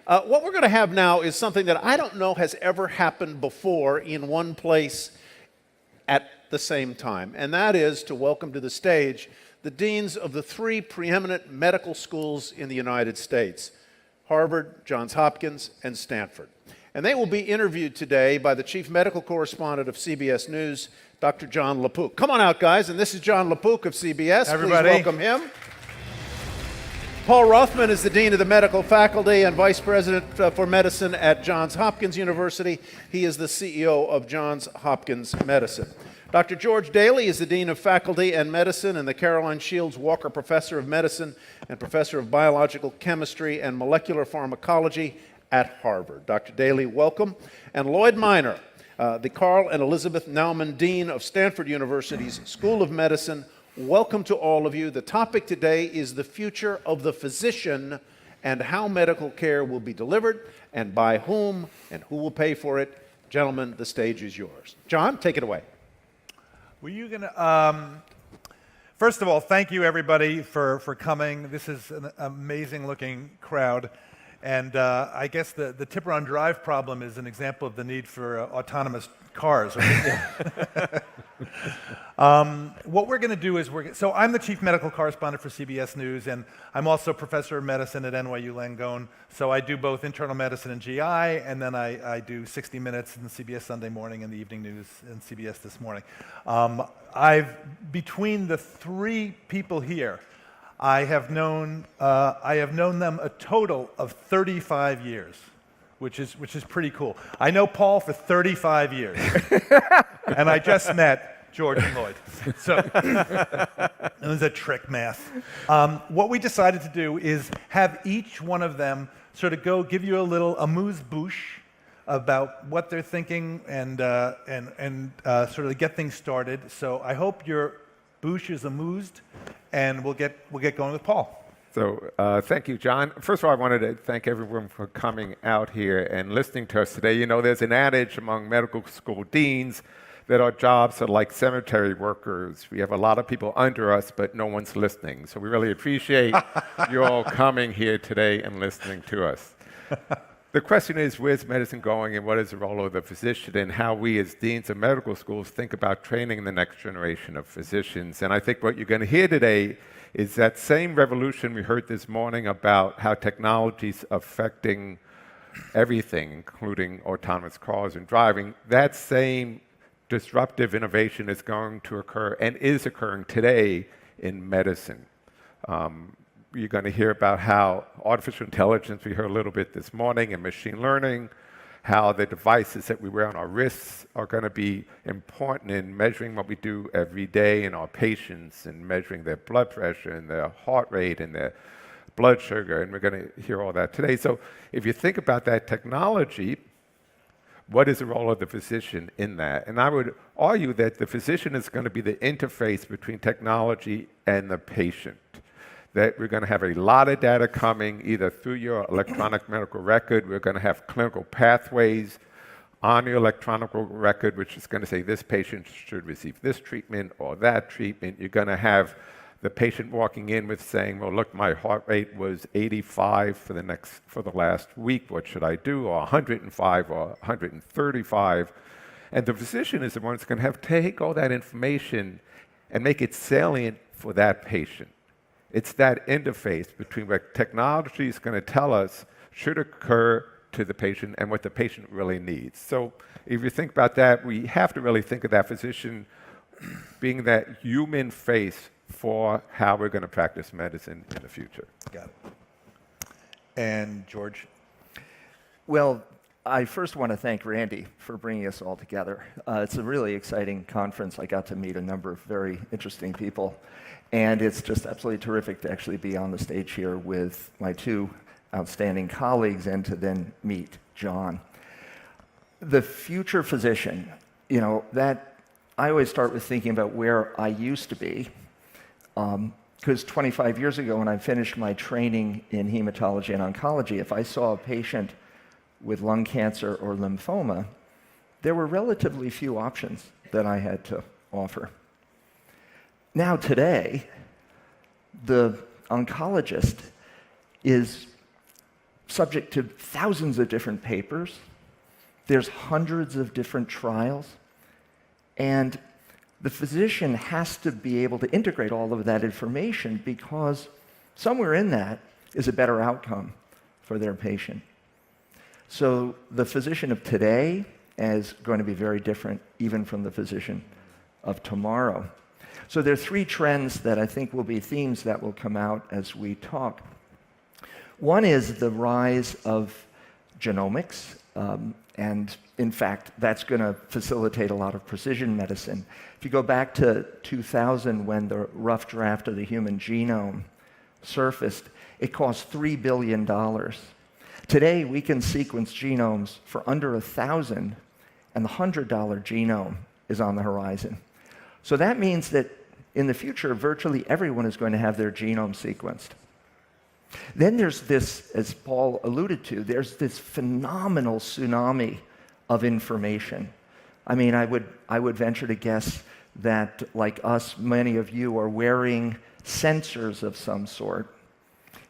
What we're going to have now is something that I don't know has ever happened before in one place at the same time, and that is to welcome to the stage the deans of the three preeminent medical schools in the United States, Harvard, Johns Hopkins, and Stanford. And they will be interviewed today by the chief medical correspondent of CBS News, Dr. John LaPook. Come on out, guys, and this is John LaPook of CBS. Everybody. Please welcome him. Paul Rothman is the Dean of the Medical Faculty and Vice President for Medicine at Johns Hopkins University. He is the CEO of Johns Hopkins Medicine. Dr. George Daly is the Dean of Faculty and Medicine and the Caroline Shields Walker Professor of Medicine and Professor of Biological Chemistry and Molecular Pharmacology at Harvard. Dr. Daly, welcome. And Lloyd Minor, the Carl and Elizabeth Naumann Dean of Stanford University's School of Medicine. Welcome to all of you. The topic today is the future of the physician and how medical care will be delivered and by whom and who will pay for it. Gentlemen, the stage is yours. John, take it away. Were you going to, first of all, thank you everybody for coming. This is an amazing looking crowd. And I guess the Tipper on Drive problem is an example of the need for autonomous cars. What we're going to do is, so I'm the chief medical correspondent for CBS News, and I'm also professor of medicine at NYU Langone. So I do both internal medicine and GI, and then I do 60 Minutes in CBS Sunday Morning and the Evening News in CBS This Morning. Between the three people here, I have known them a total of 35 years, which is pretty cool. I know Paul for 35 years, and I just met George and Lloyd. So it was a trick math. What we decided to do is have each one of them sort of give you a little amuse-bouche about what they're thinking and sort of get things started. So I hope your bouche is amused, and we'll get going with Paul. So thank you, John. First of all, I wanted to thank everyone for coming out here and listening to us today. You know, there's an adage among medical school deans that our jobs are like cemetery workers. We have a lot of people under us, but no one's listening. So we really appreciate you all coming here today and listening to us. The question is, where's medicine going and what is the role of the physician and how we as deans of medical schools think about training the next generation of physicians. And I think what you're going to hear today is that same revolution we heard this morning about how technology's affecting everything, including autonomous cars and driving. That same disruptive innovation is going to occur and is occurring today in medicine. You're going to hear about how artificial intelligence, we heard a little bit this morning, and machine learning, how the devices that we wear on our wrists are going to be important in measuring what we do every day in our patients and measuring their blood pressure and their heart rate and their blood sugar, and we're going to hear all that today. So if you think about that technology, what is the role of the physician in that? And I would argue that the physician is going to be the interface between technology and the patient. That we're going to have a lot of data coming either through your electronic medical record. We're going to have clinical pathways on your electronic record, which is going to say this patient should receive this treatment or that treatment. You're going to have the patient walking in with saying, well, look, my heart rate was 85 for the last week. What should I do? Or 105 or 135. And the physician is the one that's going to have to take all that information and make it salient for that patient. It's that interface between what technology is going to tell us should occur to the patient and what the patient really needs. So if you think about that, we have to really think of that physician being that human face for how we're going to practice medicine in the future. Got it. And George? Well, I first want to thank Randy for bringing us all together. It's a really exciting conference. I got to meet a number of very interesting people. And it's just absolutely terrific to actually be on the stage here with my two outstanding colleagues and to then meet John. The future physician, you know, that I always start with thinking about where I used to be. Because 25 years ago when I finished my training in hematology and oncology, if I saw a patient with lung cancer or lymphoma, there were relatively few options that I had to offer. Now today, the oncologist is subject to thousands of different papers. There's hundreds of different trials. And the physician has to be able to integrate all of that information because somewhere in that is a better outcome for their patient. So the physician of today is going to be very different even from the physician of tomorrow. So there are three trends that I think will be themes that will come out as we talk. One is the rise of genomics, and in fact, that's going to facilitate a lot of precision medicine. If you go back to 2000, when the rough draft of the human genome surfaced, it cost $3 billion. Today, we can sequence genomes for under 1,000, and the $100 genome is on the horizon. So that means that in the future, virtually everyone is going to have their genome sequenced. Then there's this, as Paul alluded to, there's this phenomenal tsunami of information. I mean, I would venture to guess that, like us, many of you are wearing sensors of some sort,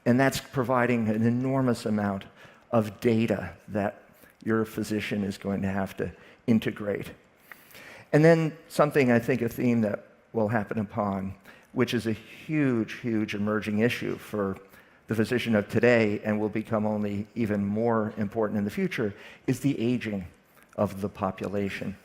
and that's providing an enormous amount of data that your physician is going to have to integrate. And then something, I think, a theme that will happen upon, which is a huge, huge emerging issue for the physician of today and will become only even more important in the future, is the aging of the population.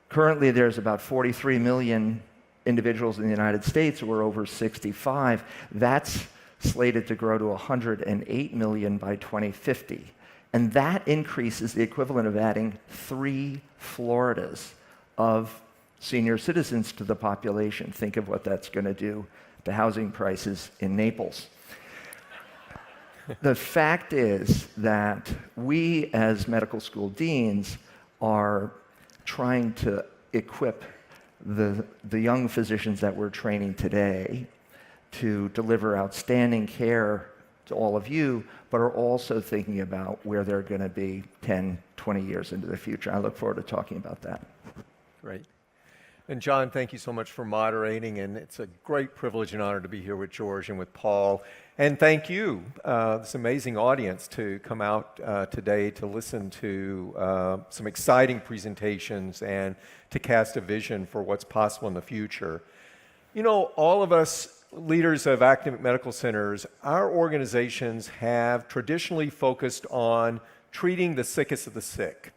Currently, there's about 43 million individuals in the United States who are over 65. That's slated to grow to 108 million by 2050. And that increase is the equivalent of adding 3 Floridas of senior citizens to the population. Think of what that's going to do to housing prices in Naples. The fact is that we, as medical school deans, are trying to equip the young physicians that we're training today to deliver outstanding care to all of you, but are also thinking about where they're going to be 10, 20 years into the future. I look forward to talking about that. Great. And John, thank you so much for moderating, and it's a great privilege and honor to be here with George and with Paul. And thank you, this amazing audience, to come out today to listen to some exciting presentations and to cast a vision for what's possible in the future. You know, all of us leaders of academic medical centers, our organizations have traditionally focused on treating the sickest of the sick.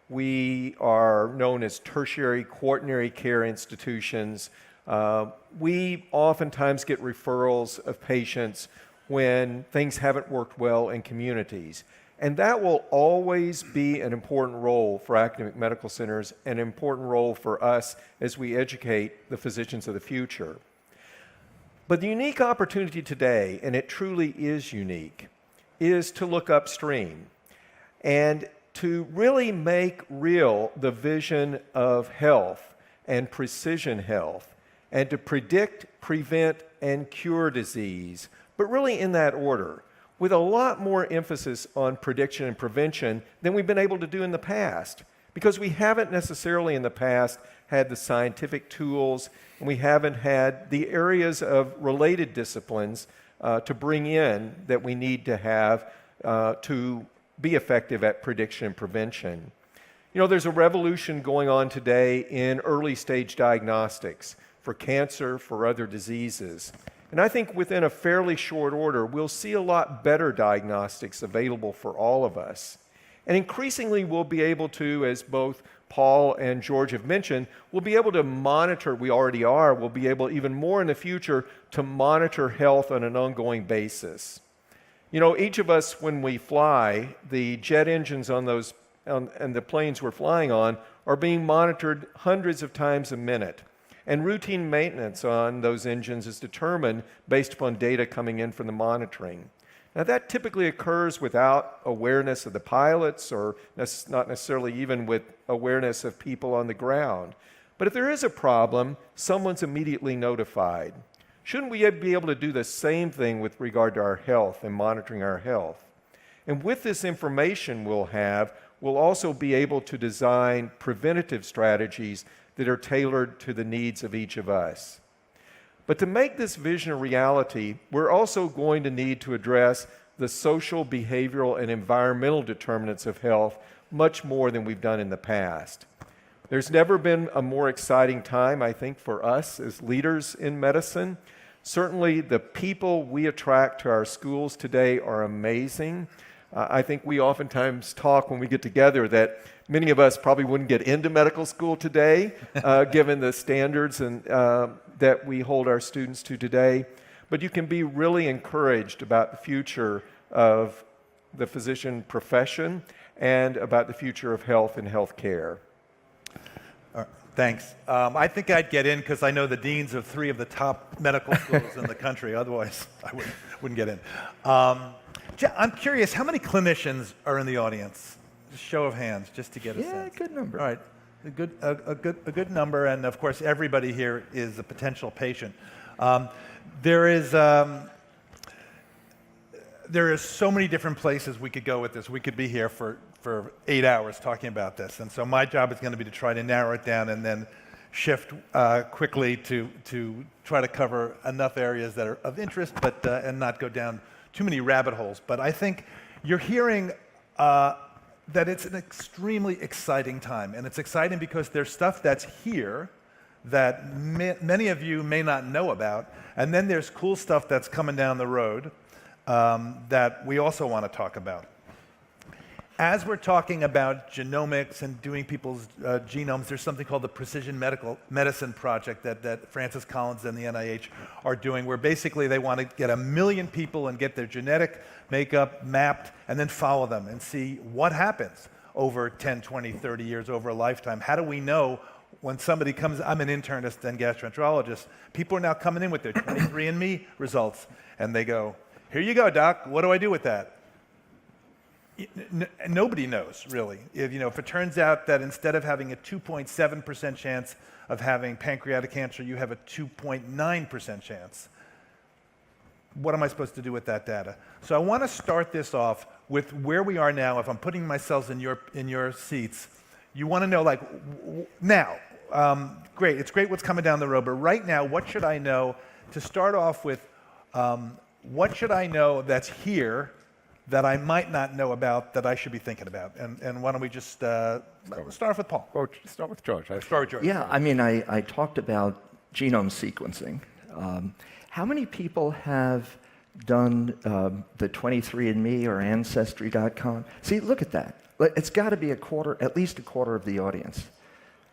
We are known as tertiary quaternary care institutions. We oftentimes get referrals of patients when things haven't worked well in communities. And that will always be an important role for academic medical centers, an important role for us as we educate the physicians of the future. But the unique opportunity today, and it truly is unique, is to look upstream and to really make real the vision of health and precision health, and to predict, prevent, and cure disease, but really in that order, with a lot more emphasis on prediction and prevention than we've been able to do in the past, because we haven't necessarily in the past had the scientific tools, and we haven't had the areas of related disciplines to bring in that we need to have to be effective at prediction and prevention. You know, there's a revolution going on today in early stage diagnostics for cancer, for other diseases. And I think within a fairly short order, we'll see a lot better diagnostics available for all of us. And increasingly, we'll be able to, as both Paul and George have mentioned, we'll be able to monitor, we already are, we'll be able even more in the future to monitor health on an ongoing basis. You know, each of us, when we fly, the jet engines on those and the planes we're flying on are being monitored hundreds of times a minute. And routine maintenance on those engines is determined based upon data coming in from the monitoring. Now, that typically occurs without awareness of the pilots or not necessarily even with awareness of people on the ground. But if there is a problem, someone's immediately notified. Shouldn't we be able to do the same thing with regard to our health and monitoring our health? And with this information we'll also be able to design preventative strategies that are tailored to the needs of each of us. But to make this vision a reality, we're also going to need to address the social, behavioral, and environmental determinants of health much more than we've done in the past. There's never been a more exciting time, I think, for us as leaders in medicine. Certainly, the people we attract to our schools today are amazing. I think we oftentimes talk when we get together that many of us probably wouldn't get into medical school today, given the standards that we hold our students to today. But you can be really encouraged about the future of the physician profession and about the future of health and healthcare. Thanks. I think I'd get in because I know the deans of 3 of the top medical schools in the country. Otherwise, I wouldn't get in. I'm curious, how many clinicians are in the audience? Just show of hands, just to get a sense. Yeah, good number. All right, a good number, and of course, everybody here is a potential patient. There is so many different places we could go with this. We could be here for 8 hours talking about this, and so my job is going to be to try to narrow it down and then shift quickly to try to cover enough areas that are of interest, but and not go down too many rabbit holes. But I think you're hearing that it's an extremely exciting time, and it's exciting because there's stuff that's here that many of you may not know about, and then there's cool stuff that's coming down the road that we also want to talk about. As we're talking about genomics and doing people's genomes, there's something called the Precision Medicine Project that Francis Collins and the NIH are doing, where basically they want to get 1 million people and get their genetic makeup mapped and then follow them and see what happens over 10, 20, 30 years, over a lifetime. How do we know when somebody comes? I'm an internist and gastroenterologist. People are now coming in with their 23andMe results, and they go, "Here you go, doc. What do I do with that?" Nobody knows, really. If it turns out that instead of having a 2.7% chance of having pancreatic cancer, you have a 2.9% chance, what am I supposed to do with that data? So I want to start this off with where we are now. If I'm putting myself in your seats, you want to know, like, now, great, it's great what's coming down the road, but right now, what should I know? To start off with, what should I know that's here that I might not know about that I should be thinking about? And why don't we just start off with Paul? Well, start with George. Start with George. Yeah, I mean, I talked about genome sequencing. How many people have done the 23andMe or Ancestry.com? See, look at that. It's got to be at least a quarter of the audience.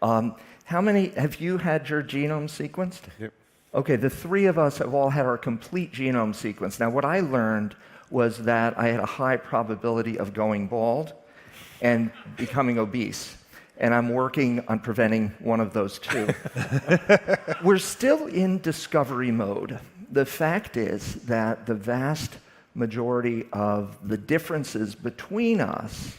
How many have you had your genome sequenced? Yep. Okay, the 3 of us have all had our complete genome sequenced. Now, what I learned was that I had a high probability of going bald and becoming obese. And I'm working on preventing one of those 2. We're still in discovery mode. The fact is that the vast majority of the differences between us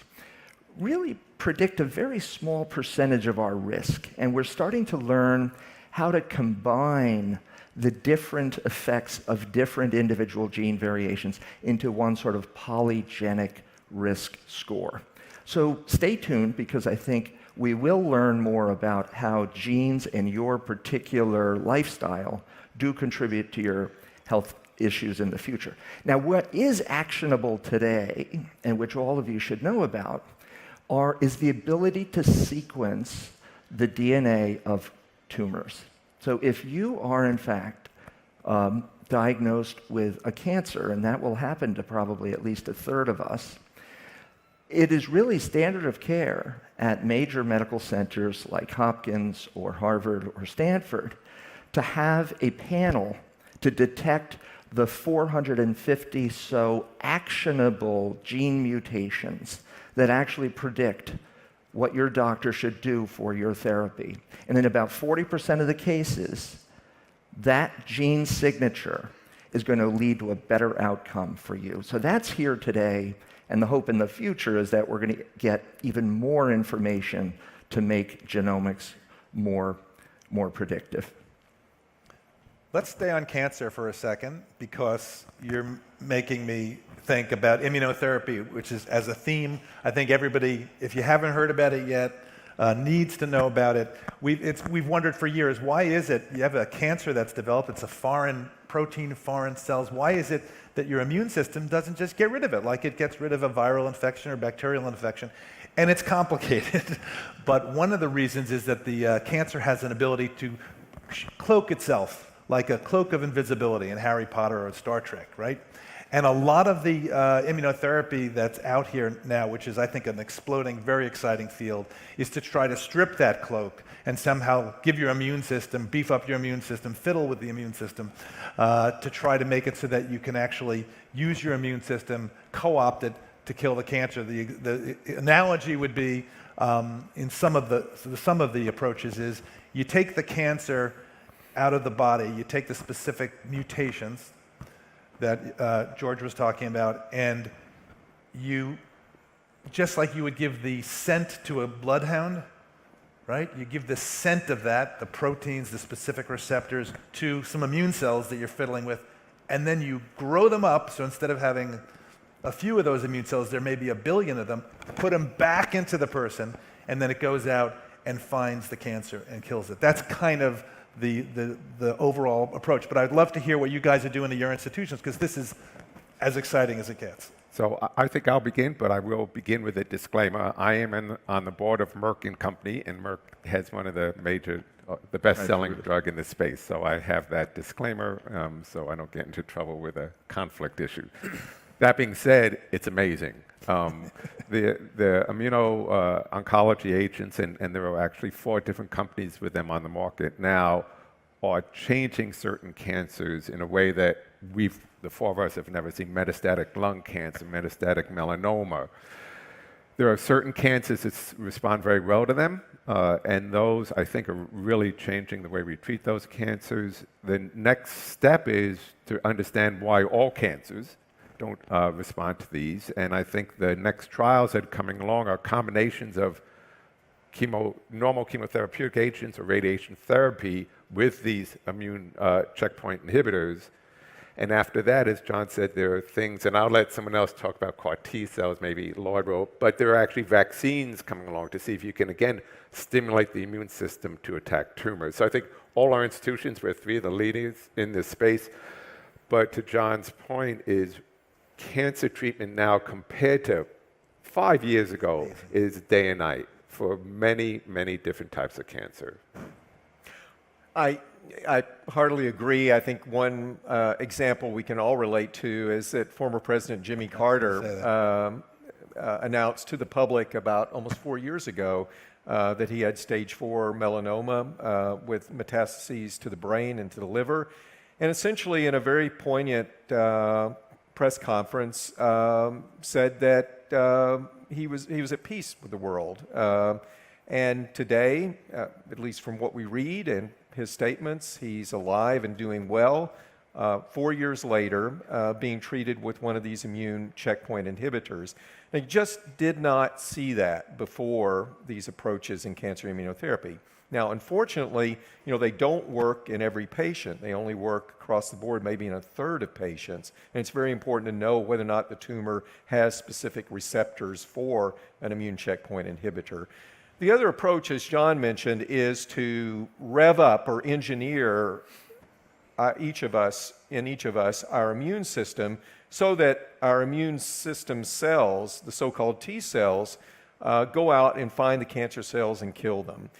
really predict a very small percentage of our risk. And we're starting to learn how to combine the different effects of different individual gene variations into one sort of polygenic risk score. So stay tuned, because I think we will learn more about how genes and your particular lifestyle do contribute to your health issues in the future. Now, what is actionable today, and which all of you should know about, is the ability to sequence the DNA of tumors. So if you are, in fact, diagnosed with a cancer, and that will happen to probably at least 1/3 of us, it is really standard of care at major medical centers like Hopkins or Harvard or Stanford to have a panel to detect the 450 so actionable gene mutations that actually predict what your doctor should do for your therapy. And in about 40% of the cases, that gene signature is going to lead to a better outcome for you. So that's here today, and the hope in the future is that we're going to get even more information to make genomics more predictive. Let's stay on cancer for a second, because you're making me think about immunotherapy, which is, as a theme, I think everybody, if you haven't heard about it yet, needs to know about it. We've wondered for years, why is it you have a cancer that's developed, it's a foreign protein, foreign cells, why is it that your immune system doesn't just get rid of it, like it gets rid of a viral infection or bacterial infection. And it's complicated. But one of the reasons is that the cancer has an ability to cloak itself, like a cloak of invisibility in Harry Potter or Star Trek, right? And a lot of the immunotherapy that's out here now, which is, I think, an exploding, very exciting field, is to try to strip that cloak and somehow give your immune system, beef up your immune system, fiddle with the immune system, to try to make it so that you can actually use your immune system, co-opt it to kill the cancer. The analogy would be, in some of the approaches, is you take the cancer out of the body, you take the specific mutations that George was talking about, and you, just like you would give the scent to a bloodhound, right? You give the scent of that, the proteins, the specific receptors, to some immune cells that you're fiddling with, and then you grow them up, so instead of having a few of those immune cells, there may be 1 billion of them, put them back into the person, and then it goes out and finds the cancer and kills it. That's kind of the overall approach. But I'd love to hear what you guys are doing at your institutions, because this is as exciting as it gets. So I think I'll begin, but I will begin with a disclaimer. I am on the board of Merck & Company, and Merck has one of the the best-selling drug in this space. So I have that disclaimer, so I don't get into trouble with a conflict issue. That being said, it's amazing. The immuno-oncology agents, and there are actually 4 different companies with them on the market now, are changing certain cancers in a way that the 4 of us have never seen: metastatic lung cancer, metastatic melanoma. There are certain cancers that respond very well to them, and those, I think, are really changing the way we treat those cancers. The next step is to understand why all cancers don't respond to these, and I think the next trials that are coming along are combinations of normal chemotherapeutic agents or radiation therapy with these immune checkpoint inhibitors. And after that, as John said, there are things, and I'll let someone else talk about CAR T cells, maybe Lloyd will, but there are actually vaccines coming along to see if you can, again, stimulate the immune system to attack tumors. So I think all our institutions, we're 3 of the leaders in this space, but to John's point is cancer treatment now compared to 5 years ago is day and night for many, many different types of cancer. I heartily agree. I think one example we can all relate to is that former President Jimmy Carter announced to the public about almost 4 years ago that he had stage 4 melanoma with metastases to the brain and to the liver. And essentially, in a very poignant press conference, said that he was at peace with the world. And today, at least from what we read and his statements, he's alive and doing well. 4 years later, being treated with one of these immune checkpoint inhibitors. Now, you just did not see that before these approaches in cancer immunotherapy. Now, unfortunately, they don't work in every patient. They only work across the board, maybe in a third of patients. And it's very important to know whether or not the tumor has specific receptors for an immune checkpoint inhibitor. The other approach, as John mentioned, is to rev up or engineer each of us, our immune system, so that our immune system cells, the so-called T cells, go out and find the cancer cells and kill them.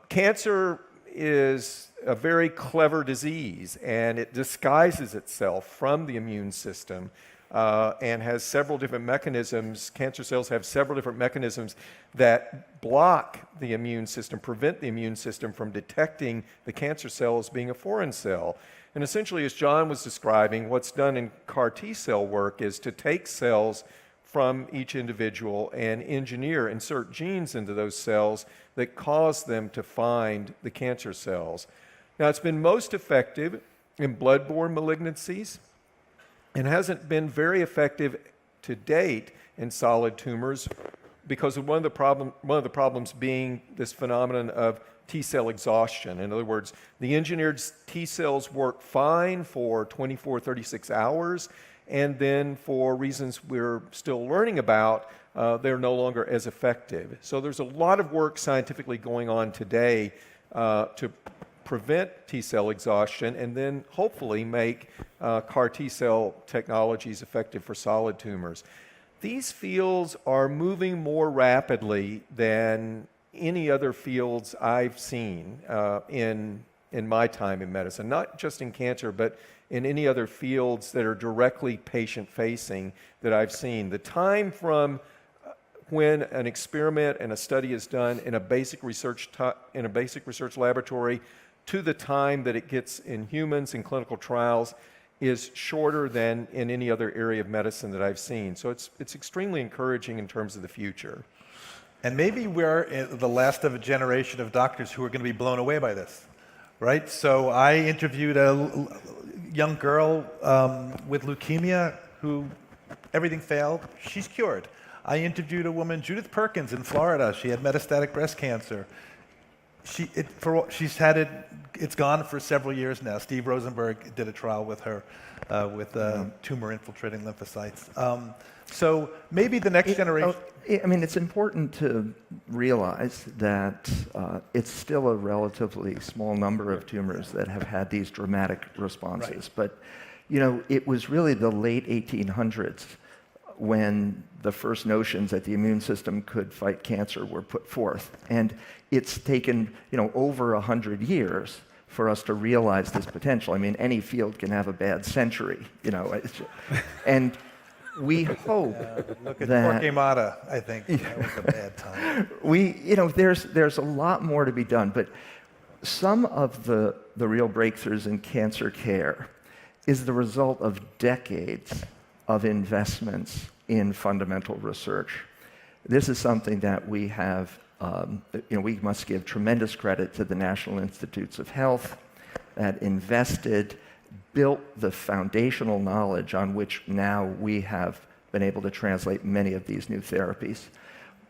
Cancer is a very clever disease, and it disguises itself from the immune system and has several different mechanisms. Cancer cells have several different mechanisms that block the immune system, prevent the immune system from detecting the cancer cell as being a foreign cell. And essentially, as John was describing, what's done in CAR T cell work is to take cells from each individual and insert genes into those cells that cause them to find the cancer cells. Now, it's been most effective in blood-borne malignancies and hasn't been very effective to date in solid tumors because of one of the problems being this phenomenon of T cell exhaustion. In other words, the engineered T cells work fine for 24, 36 hours, and then for reasons we're still learning about, they're no longer as effective. So there's a lot of work scientifically going on today to prevent T-cell exhaustion and then hopefully make CAR T-cell technologies effective for solid tumors. These fields are moving more rapidly than any other fields I've seen in my time in medicine, not just in cancer, but in any other fields that are directly patient-facing that I've seen. The time from when an experiment and a study is done in a basic research laboratory to the time that it gets in humans in clinical trials is shorter than in any other area of medicine that I've seen. So it's extremely encouraging in terms of the future. And maybe we're the last of a generation of doctors who are going to be blown away by this, right? So I interviewed a young girl with leukemia who everything failed. She's cured. I interviewed a woman, Judith Perkins, in Florida. She had metastatic breast cancer. She's had it. It's gone for several years now. Steve Rosenberg did a trial with her with tumor-infiltrating lymphocytes. So maybe the next generation. I mean, it's important to realize that it's still a relatively small number of tumors that have had these dramatic responses. Right. But, you know, it was really the late 1800s when the first notions that the immune system could fight cancer were put forth. And it's taken, you know, over 100 years for us to realize this potential. I mean, any field can have a bad century, you know. And we hope Look at that Torquemada, I think. That was a bad time. you know, there's a lot more to be done, but some of the real breakthroughs in cancer care is the result of decades of investments in fundamental research. This is something that we have, you know, we must give tremendous credit to the National Institutes of Health that invested, built the foundational knowledge on which now we have been able to translate many of these new therapies.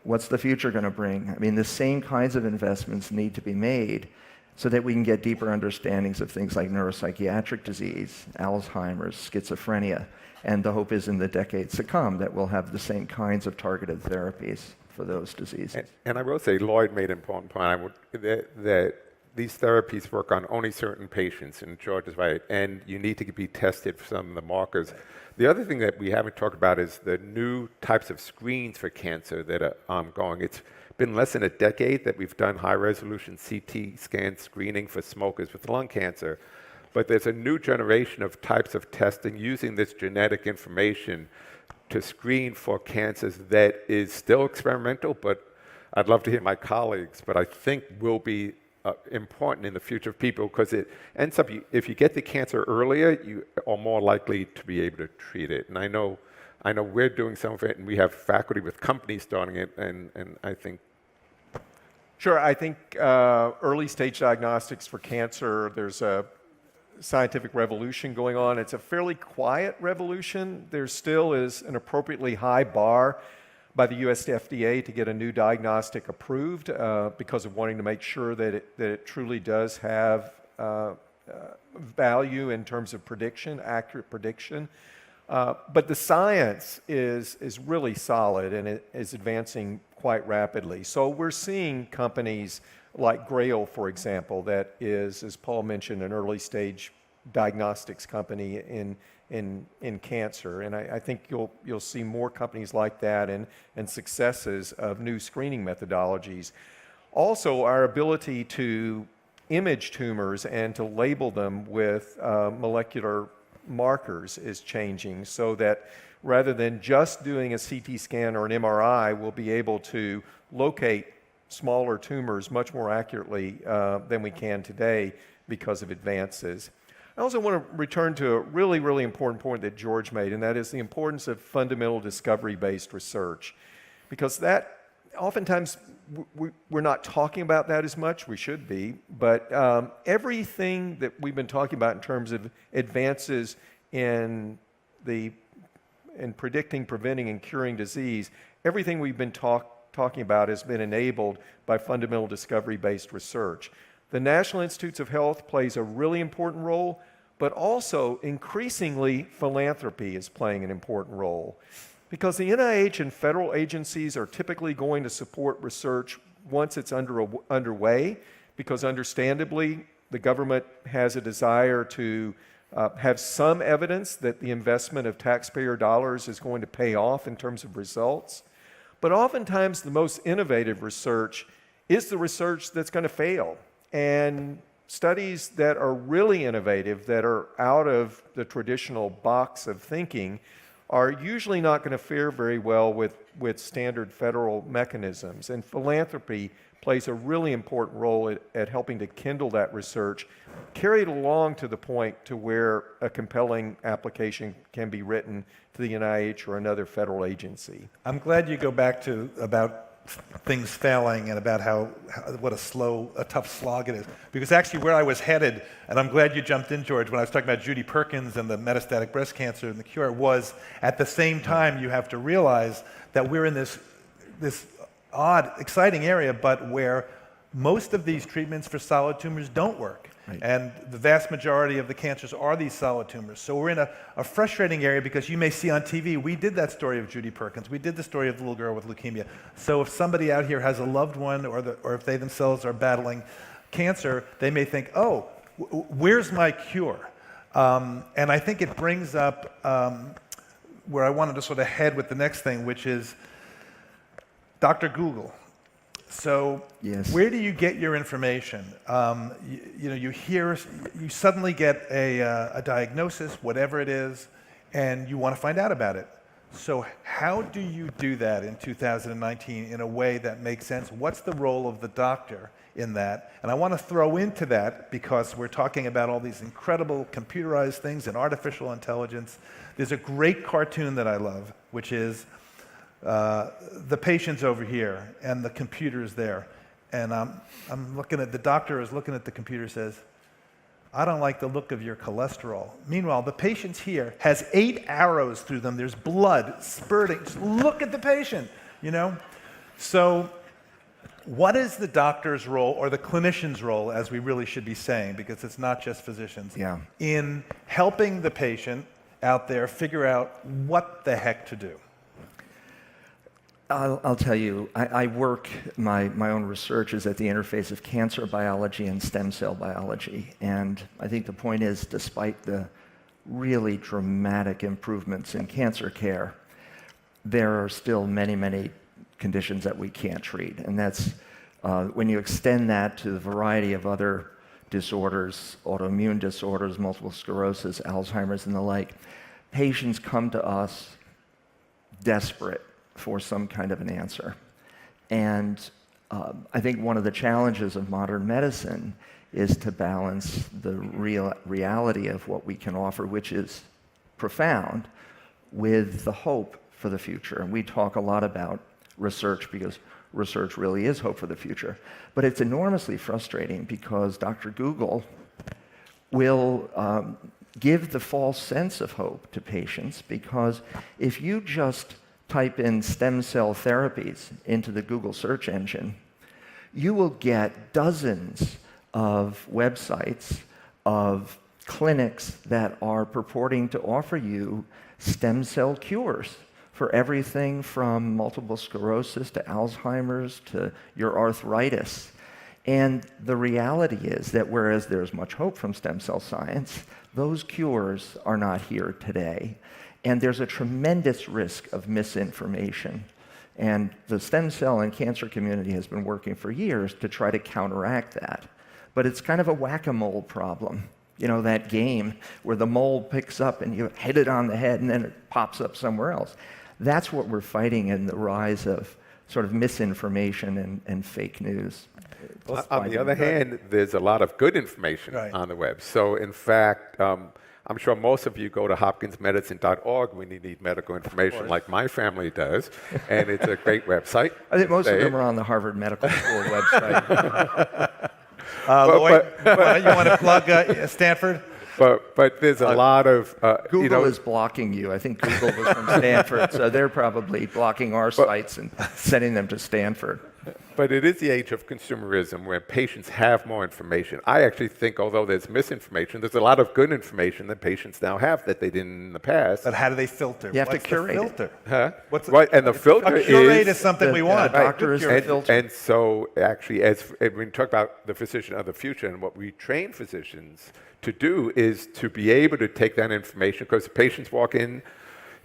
What's the future going to bring? I mean, the same kinds of investments need to be made so that we can get deeper understandings of things like neuropsychiatric disease, Alzheimer's, schizophrenia, and the hope is in the decades to come that we'll have the same kinds of targeted therapies for those diseases. And I will say, Lloyd made an important point that these therapies work on only certain patients, and George is right, and you need to be tested for some of the markers. The other thing that we haven't talked about is the new types of screens for cancer that are ongoing. It's been less than a decade that we've done high-resolution CT scan screening for smokers with lung cancer, but there's a new generation of types of testing using this genetic information to screen for cancers that is still experimental, but I'd love to hear my colleagues, but I think will be important in the future of people, because it ends up, if you get the cancer earlier, you are more likely to be able to treat it. And I know we're doing some of it, and we have faculty with companies starting it, and I think. Sure, I think early stage diagnostics for cancer, there's a scientific revolution going on. It's a fairly quiet revolution. There still is an appropriately high bar by the US FDA to get a new diagnostic approved because of wanting to make sure that it truly does have value in terms of prediction, accurate prediction. But the science is really solid, and it is advancing quite rapidly. So we're seeing companies like Grail, for example, that is, as Paul mentioned, an early stage diagnostics company in cancer. And I think you'll see more companies like that and successes of new screening methodologies. Also, our ability to image tumors and to label them with molecular markers is changing, so that rather than just doing a CT scan or an MRI, we'll be able to locate smaller tumors much more accurately than we can today because of advances. I also want to return to a really, really important point that George made, and that is the importance of fundamental discovery-based research. Because that, oftentimes, we're not talking about that as much. We should be. But everything that we've been talking about in terms of advances in predicting, preventing, and curing disease, everything we've been talking about has been enabled by fundamental discovery-based research. The National Institutes of Health plays a really important role, but also increasingly philanthropy is playing an important role. Because the NIH and federal agencies are typically going to support research once it's underway, because understandably, the government has a desire to have some evidence that the investment of taxpayer dollars is going to pay off in terms of results. But oftentimes the most innovative research is the research that's going to fail. And studies that are really innovative, that are out of the traditional box of thinking, are usually not going to fare very well with standard federal mechanisms. And philanthropy plays a really important role at helping to kindle that research, carry it along to the point to where a compelling application can be written to the NIH or another federal agency. I'm glad you go back to about things failing and about what a tough slog it is. Because actually where I was headed, and I'm glad you jumped in, George, when I was talking about Judy Perkins and the metastatic breast cancer and the cure, was at the same time you have to realize that we're in this odd, exciting area, but where most of these treatments for solid tumors don't work. Right. And the vast majority of the cancers are these solid tumors. So we're in a frustrating area because you may see on TV, we did that story of Judy Perkins. We did the story of the little girl with leukemia. So if somebody out here has a loved one or if they themselves are battling cancer, they may think, oh, where's my cure? And I think it brings up where I wanted to sort of head with the next thing, which is Dr. Google. So yes. Where do you get your information? You suddenly get a diagnosis, whatever it is, and you want to find out about it. So how do you do that in 2019 in a way that makes sense? What's the role of the doctor in that? And I want to throw into that, because we're talking about all these incredible computerized things and artificial intelligence. There's a great cartoon that I love, which is the patient's over here and the computer's there. And I'm looking at, the doctor is looking at the computer, says, I don't like the look of your cholesterol. Meanwhile, the patient's here, has 8 arrows through them. There's blood spurting. Just look at the patient, you know? So what is the doctor's role, or the clinician's role, as we really should be saying, because it's not just physicians, in helping the patient out there figure out what the heck to do? I'll tell you, I work, my own research is at the interface of cancer biology and stem cell biology. And I think the point is, despite the really dramatic improvements in cancer care, there are still many, many conditions that we can't treat. And that's, when you extend that to the variety of other disorders, autoimmune disorders, multiple sclerosis, Alzheimer's, and the like, patients come to us desperate for some kind of an answer. And I think one of the challenges of modern medicine is to balance the reality of what we can offer, which is profound, with the hope for the future. And we talk a lot about research because research really is hope for the future. But it's enormously frustrating because Dr. Google will give the false sense of hope to patients, because if you just type in stem cell therapies into the Google search engine, you will get dozens of websites of clinics that are purporting to offer you stem cell cures for everything from multiple sclerosis to Alzheimer's to your arthritis. And the reality is that whereas there's much hope from stem cell science, those cures are not here today. And there's a tremendous risk of misinformation. And the stem cell and cancer community has been working for years to try to counteract that. But it's kind of a whack-a-mole problem. You know, that game where the mole picks up and you hit it on the head and then it pops up somewhere else. That's what we're fighting in the rise of sort of misinformation and fake news. On the other hand, there's a lot of good information on the web. So in fact, I'm sure most of you go to hopkinsmedicine.org when you need medical information, like my family does, and it's a great website. I think most of them are on the Harvard Medical School website. Lloyd, you want to plug Stanford? But there's a lot of... Google is blocking you. I think Google was from Stanford, so they're probably blocking our sites and sending them to Stanford. But it is the age of consumerism where patients have more information. I actually think, although there's misinformation, there's a lot of good information that patients now have that they didn't in the past. But how do they filter? You have to What's the curate it. filter? Huh? What's Right, and the filter a curate is is something we want. the doctor is the and, filter. and so actually, as when we talk about the physician of the future and what we train physicians to do is to be able to take that information, because patients walk in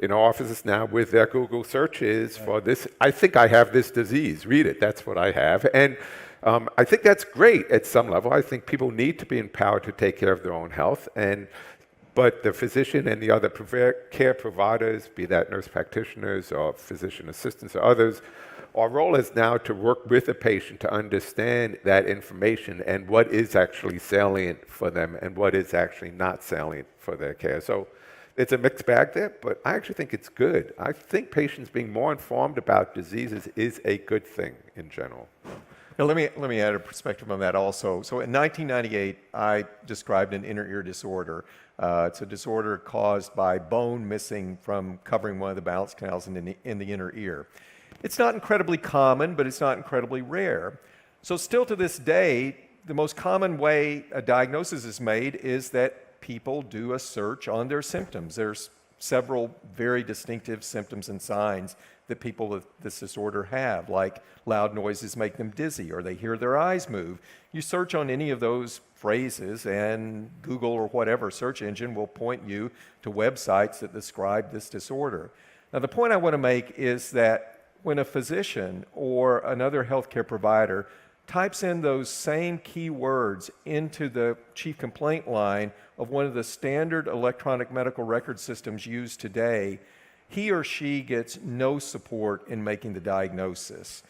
our offices now with their Google searches for this. I think I have this disease. Read it. That's what I have. And I think that's great at some level. I think people need to be empowered to take care of their own health. But the physician and the other care providers, be that nurse practitioners or physician assistants or others, our role is now to work with the patient to understand that information and what is actually salient for them and what is actually not salient for their care. So it's a mixed bag there, but I actually think it's good. I think patients being more informed about diseases is a good thing in general. Now, let me add a perspective on that also. So in 1998, I described an inner ear disorder. It's a disorder caused by bone missing from covering one of the balance canals in the inner ear. It's not incredibly common, but it's not incredibly rare. So still to this day, the most common way a diagnosis is made is that people do a search on their symptoms. There's several very distinctive symptoms and signs that people with this disorder have, like loud noises make them dizzy or they hear their eyes move. You search on any of those phrases and Google or whatever search engine will point you to websites that describe this disorder. Now, the point I want to make is that when a physician or another healthcare provider types in those same keywords into the chief complaint line of one of the standard electronic medical record systems used today, he or she gets no support in making the diagnosis.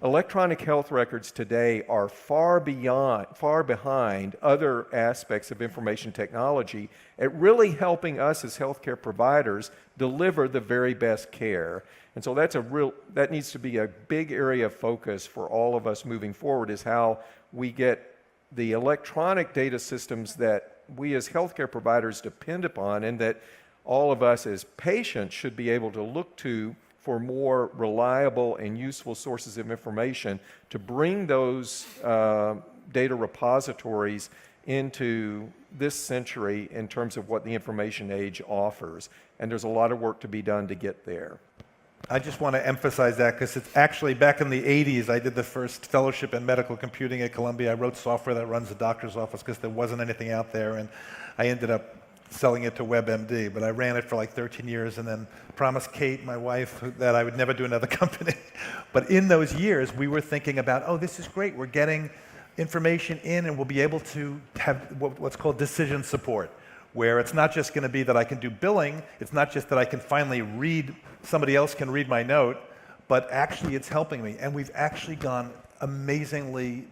Electronic health records today are far behind other aspects of information technology at really helping us as healthcare providers deliver the very best care. And so that needs to be a big area of focus for all of us moving forward, is how we get the electronic data systems that we as healthcare providers depend upon and that all of us as patients should be able to look to for more reliable and useful sources of information to bring those data repositories into this century in terms of what the information age offers. And there's a lot of work to be done to get there. I just want to emphasize that because it's actually back in the 80s, I did the first fellowship in medical computing at Columbia. I wrote software that runs the doctor's office because there wasn't anything out there, and I ended up selling it to WebMD, but I ran it for like 13 years and then promised Kate, my wife, that I would never do another company. But in those years, we were thinking about, oh, this is great. We're getting information in and we'll be able to have what's called decision support, where it's not just going to be that I can do billing, it's not just that I can finally read, somebody else can read my note, but actually it's helping me. And we've actually done amazingly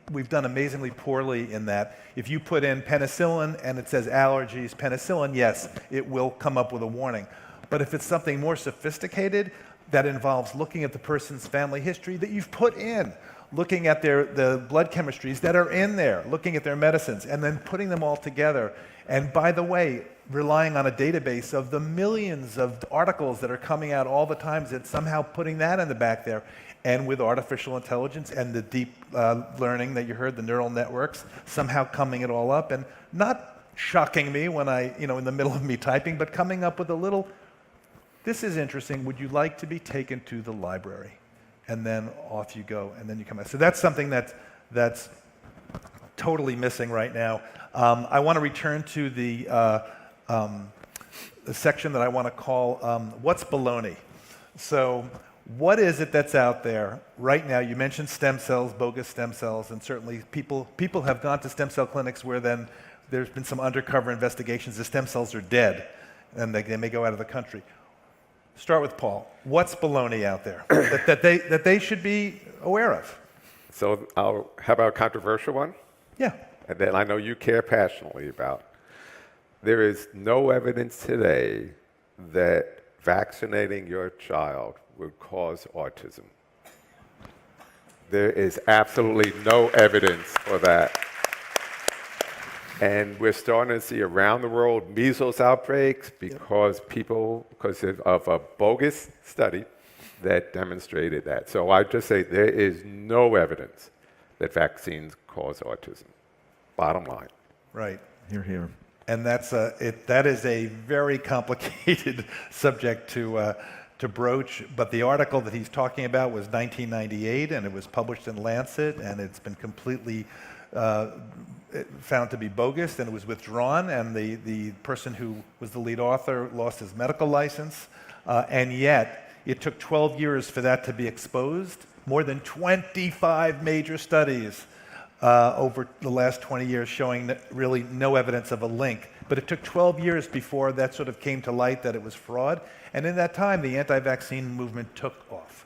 poorly in that. If you put in penicillin and it says allergies, penicillin, yes, it will come up with a warning. But if it's something more sophisticated that involves looking at the person's family history that you've put in, looking at the blood chemistries that are in there, looking at their medicines, and then putting them all together. And by the way, relying on a database of the millions of articles that are coming out all the time, that somehow putting that in the back there. And with artificial intelligence and the deep learning that you heard, the neural networks, somehow coming it all up and not shocking me when in the middle of me typing, but coming up with a little, this is interesting, would you like to be taken to the library? And then off you go, and then you come out. So that's something that's totally missing right now. I want to return to the section that I want to call What's Baloney? So what is it that's out there right now? You mentioned stem cells, bogus stem cells, and certainly people have gone to stem cell clinics where then there's been some undercover investigations. The stem cells are dead, and they may go out of the country. Start with Paul. What's baloney out there that they should be aware of? So how about a controversial one? Yeah. And then I know you care passionately about. There is no evidence today that vaccinating your child would cause autism. There is absolutely no evidence for that. And we're starting to see around the world measles outbreaks because of a bogus study that demonstrated that. So I just say there is no evidence that vaccines cause autism. Bottom line. Right. Here, here. And that is a very complicated subject to broach. But the article that he's talking about was 1998, and it was published in Lancet, and it's been completely found to be bogus, and it was withdrawn. And the person who was the lead author lost his medical license, and yet it took 12 years for that to be exposed. More than 25 major studies over the last 20 years showing really no evidence of a link. But it took 12 years before that sort of came to light that it was fraud. And in that time, the anti-vaccine movement took off.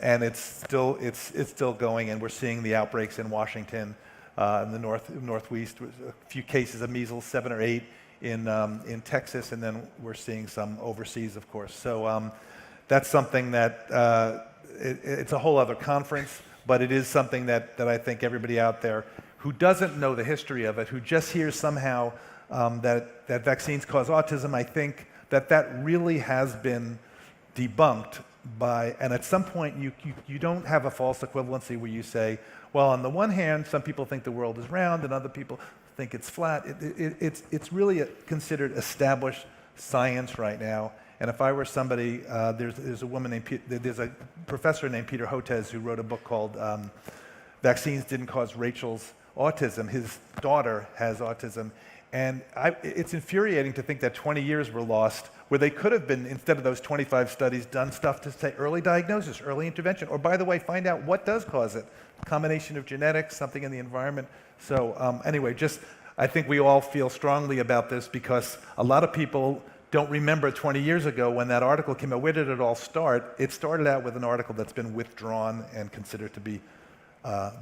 And it's still going, and we're seeing the outbreaks in Washington, in the northwest, a few cases of measles, 7 or 8 in Texas, and then we're seeing some overseas, of course. So that's something that it's a whole other conference. But it is something that I think everybody out there who doesn't know the history of it, who just hears somehow that vaccines cause autism, I think that really has been debunked by, and at some point you don't have a false equivalency where you say, well, on the one hand, some people think the world is round and other people think it's flat. It's really considered established science right now. And if I were somebody, there's a professor named Peter Hotez who wrote a book called Vaccines Didn't Cause Rachel's Autism. His daughter has autism. And it's infuriating to think that 20 years were lost where they could have been, instead of those 25 studies, done stuff to say early diagnosis, early intervention, or by the way, find out what does cause it. A combination of genetics, something in the environment. So anyway, I think we all feel strongly about this because a lot of people don't remember 20 years ago when that article came out. Where did it all start? It started out with an article that's been withdrawn and considered to be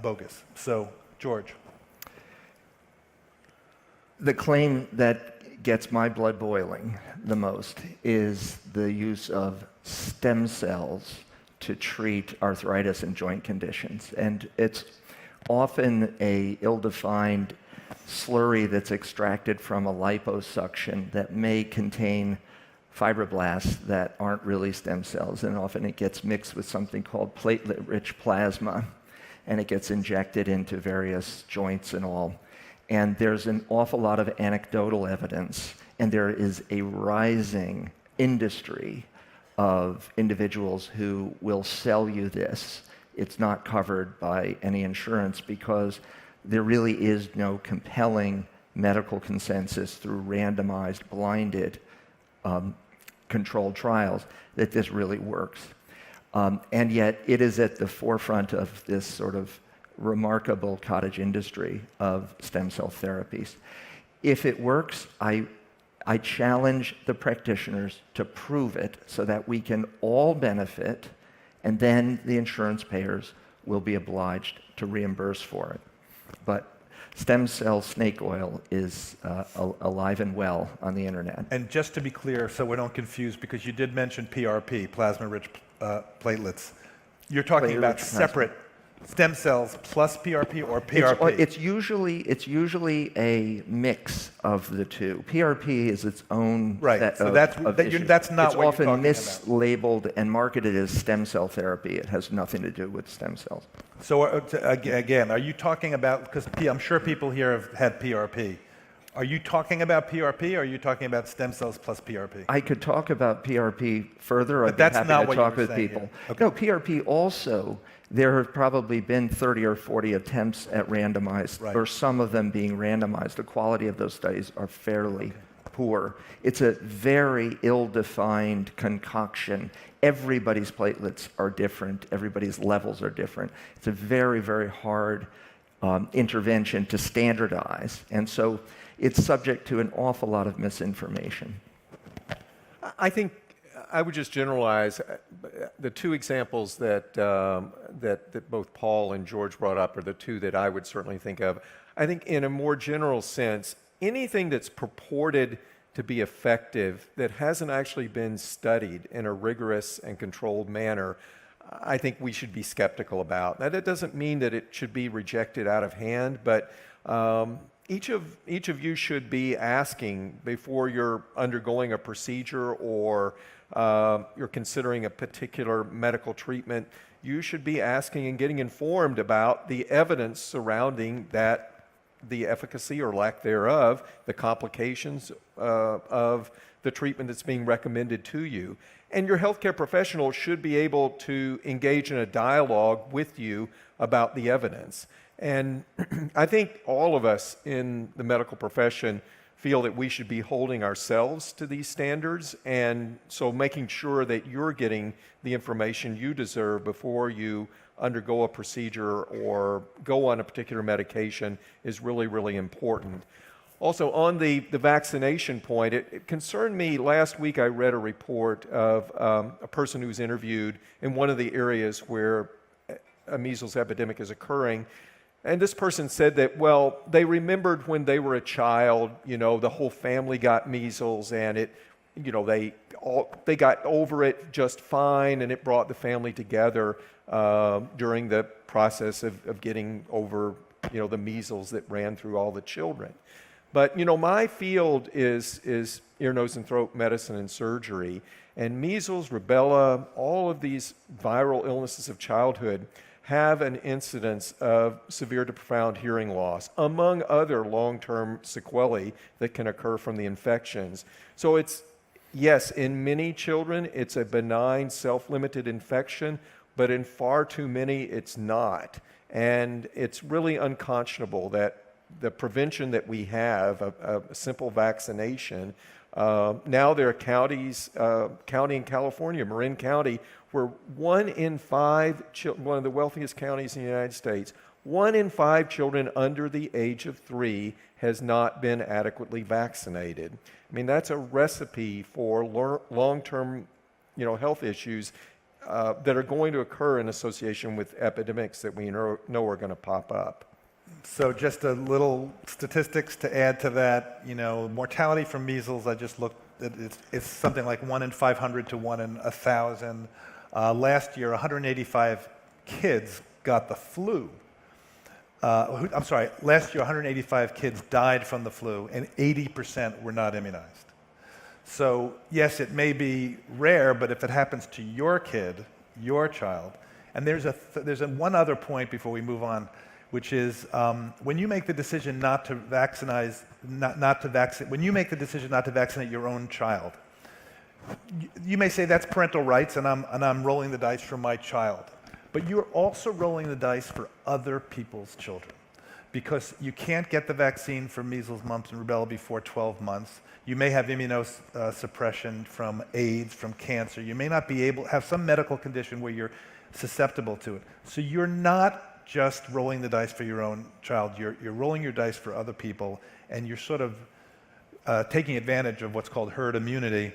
bogus. So, George. The claim that gets my blood boiling the most is the use of stem cells to treat arthritis and joint conditions. And it's often a ill-defined slurry that's extracted from a liposuction that may contain fibroblasts that aren't really stem cells, and often it gets mixed with something called platelet-rich plasma, and it gets injected into various joints and all. And there's an awful lot of anecdotal evidence, and there is a rising industry of individuals who will sell you this. It's not covered by any insurance because there really is no compelling medical consensus through randomized, blinded, controlled trials that this really works. And yet it is at the forefront of this sort of remarkable cottage industry of stem cell therapies. If it works, I challenge the practitioners to prove it so that we can all benefit, and then the insurance payers will be obliged to reimburse for it. But stem cell snake oil is alive and well on the internet. And just to be clear, so we don't confuse, because you did mention PRP, plasma-rich platelets. You're talking about separate stem cells plus PRP or PRP? It's usually a mix of the two. PRP is its own right. set That's not issues. what you're talking about. It's often mislabeled and marketed as stem cell therapy. It has nothing to do with stem cells. So again, are you talking about, because I'm sure people here have had PRP. Are you talking about PRP or are you talking about stem cells plus PRP? I could talk about PRP further. But I'd that's be happy not to what talk you were with saying people. here. Okay. No, PRP also, there have probably been 30 or 40 attempts at randomized, Right. or some of them being randomized. The quality of those studies are fairly poor. It's a very ill-defined concoction. Everybody's platelets are different. Everybody's levels are different. It's a very, very hard intervention to standardize. And so it's subject to an awful lot of misinformation. I think I would just generalize the two examples that both Paul and George brought up are the two that I would certainly think of. I think in a more general sense, anything that's purported to be effective that hasn't actually been studied in a rigorous and controlled manner, I think we should be skeptical about. Now, that doesn't mean that it should be rejected out of hand, but each of you should be asking before you're undergoing a procedure or you're considering a particular medical treatment, you should be asking and getting informed about the evidence surrounding that, the efficacy or lack thereof, the complications of the treatment that's being recommended to you. And your healthcare professional should be able to engage in a dialogue with you about the evidence. And I think all of us in the medical profession feel that we should be holding ourselves to these standards, and so making sure that you're getting the information you deserve before you undergo a procedure or go on a particular medication is really, really important. Also, on the vaccination point, it concerned me. Last week I read a report of a person who was interviewed in one of the areas where a measles epidemic is occurring. And this person said that, well, they remembered when they were a child, the whole family got measles, and they got over it just fine, and it brought the family together during the process of getting over, the measles that ran through all the children. But, my field is ear, nose, and throat medicine and surgery, and measles, rubella, all of these viral illnesses of childhood have an incidence of severe to profound hearing loss, among other long-term sequelae that can occur from the infections. So it's, yes, in many children, it's a benign, self-limited infection, but in far too many, it's not. And it's really unconscionable that the prevention that we have, a simple vaccination, now there are counties, county in California, Marin County, where 1 in 5, one of the wealthiest counties in the United States, 1 in 5 children under the age of 3 has not been adequately vaccinated. I mean, that's a recipe for long-term, health issues that are going to occur in association with epidemics that we know are going to pop up. So just a little statistics to add to that. Mortality from measles, I just looked, it's something like 1 in 500 to 1 in 1,000. Last year, 185 kids got the flu. Last year 185 kids died from the flu, and 80% were not immunized. So yes, it may be rare, but if it happens to your kid, your child, and there's one other point before we move on, which is when you make the decision not to vaccinate your own child, you may say that's parental rights, and I'm rolling the dice for my child. But you're also rolling the dice for other people's children, because you can't get the vaccine for measles, mumps, and rubella before 12 months. You may have immunosuppression from AIDS, from cancer. You may not be able have some medical condition where you're susceptible to it. So you're not just rolling the dice for your own child. You're rolling your dice for other people, and you're sort of taking advantage of what's called herd immunity,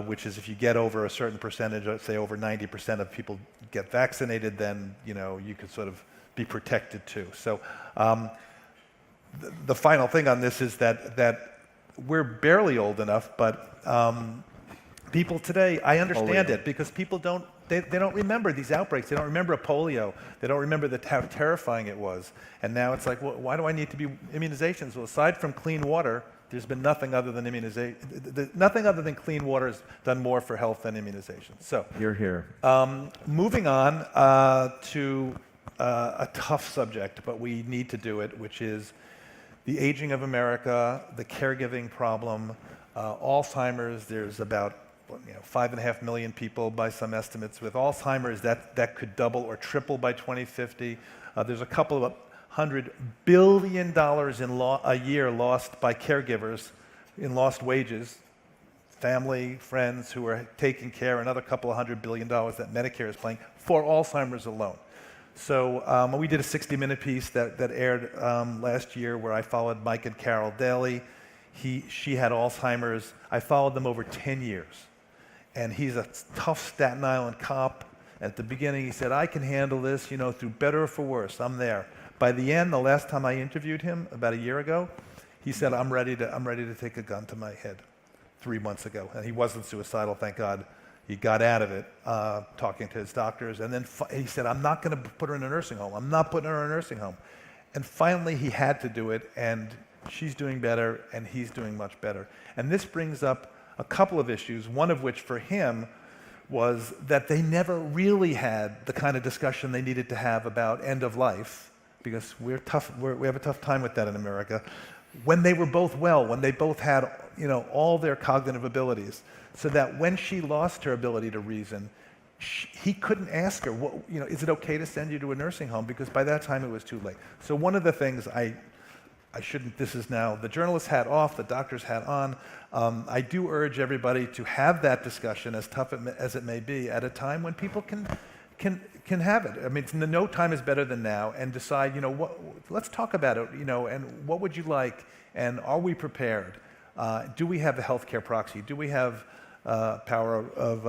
which is if you get over a certain percentage, let's say over 90% of people get vaccinated, then you could sort of be protected too. So the final thing on this is that we're barely old enough, but people today, I understand it, because people don't remember these outbreaks. They don't remember polio. They don't remember how terrifying it was. And now it's like, well, why do I need to be immunizations? Well, aside from clean water, there's been nothing other than immunization. Nothing other than clean water has done more for health than immunization. So You're here. moving on to a tough subject, but we need to do it, which is the aging of America, the caregiving problem, Alzheimer's. There's about 5.5 million people by some estimates with Alzheimer's. That could double or triple by 2050. There's a couple of $100 billion a year lost by caregivers in lost wages, family, friends who are taking care, another couple of $100 billion that Medicare is paying for Alzheimer's alone. So we did a 60-minute piece that aired last year where I followed Mike and Carol Daly. She had Alzheimer's. I followed them over 10 years. And he's a tough Staten Island cop. At the beginning, he said, I can handle this, through better or for worse. I'm there. By the end, the last time I interviewed him, about a year ago, he said, I'm ready to take a gun to my head 3 months ago. And he wasn't suicidal, thank God. He got out of it, talking to his doctors. And then he said, I'm not going to put her in a nursing home. I'm not putting her in a nursing home. And finally, he had to do it. And she's doing better, and he's doing much better. And this brings up a couple of issues, one of which for him was that they never really had the kind of discussion they needed to have about end of life, because we have a tough time with that in America, when they were both well, when they both had all their cognitive abilities, so that when she lost her ability to reason, he couldn't ask her, is it okay to send you to a nursing home? Because by that time it was too late. So one of the things this is now the journalist's hat off, the doctor's hat on. I do urge everybody to have that discussion, as tough as it may be, at a time when people can have it. I mean, no time is better than now, and decide, let's talk about it, and what would you like, and are we prepared? Do we have a healthcare proxy? Do we have power of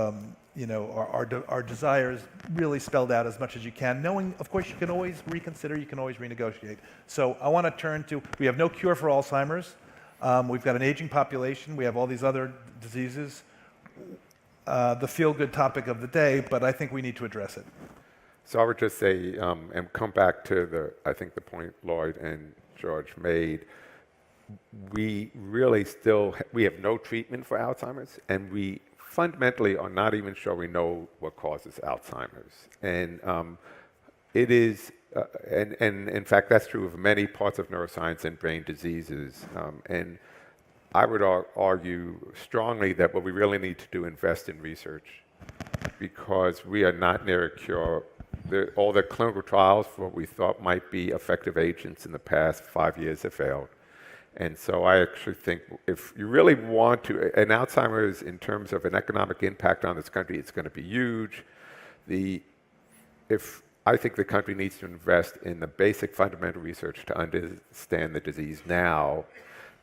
our desires really spelled out as much as you can, knowing, of course, you can always reconsider, you can always renegotiate. So I want to turn to, we have no cure for Alzheimer's. We've got an aging population. We have all these other diseases. The feel-good topic of the day, but I think we need to address it. So I would just say, and come back to I think the point Lloyd and George made, we really we have no treatment for Alzheimer's, and we fundamentally are not even sure we know what causes Alzheimer's. And it is, and in fact, that's true of many parts of neuroscience and brain diseases. And I would argue strongly that what we really need to do is invest in research, because we are not near a cure. All the clinical trials for what we thought might be effective agents in the past 5 years have failed. And so I actually think if you really want to, and Alzheimer's in terms of an economic impact on this country, it's going to be huge. I think the country needs to invest in the basic fundamental research to understand the disease now,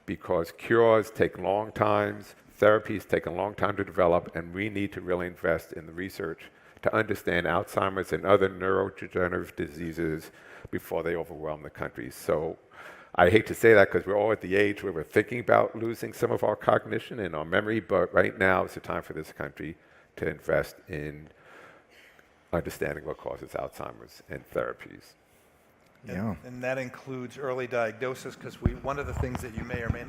because cures take long times, therapies take a long time to develop, and we need to really invest in the research to understand Alzheimer's and other neurodegenerative diseases before they overwhelm the country. So I hate to say that, because we're all at the age where we're thinking about losing some of our cognition and our memory, but right now is the time for this country to invest in understanding what causes Alzheimer's and therapies. Yeah. And that includes early diagnosis, because one of the things that you may or may,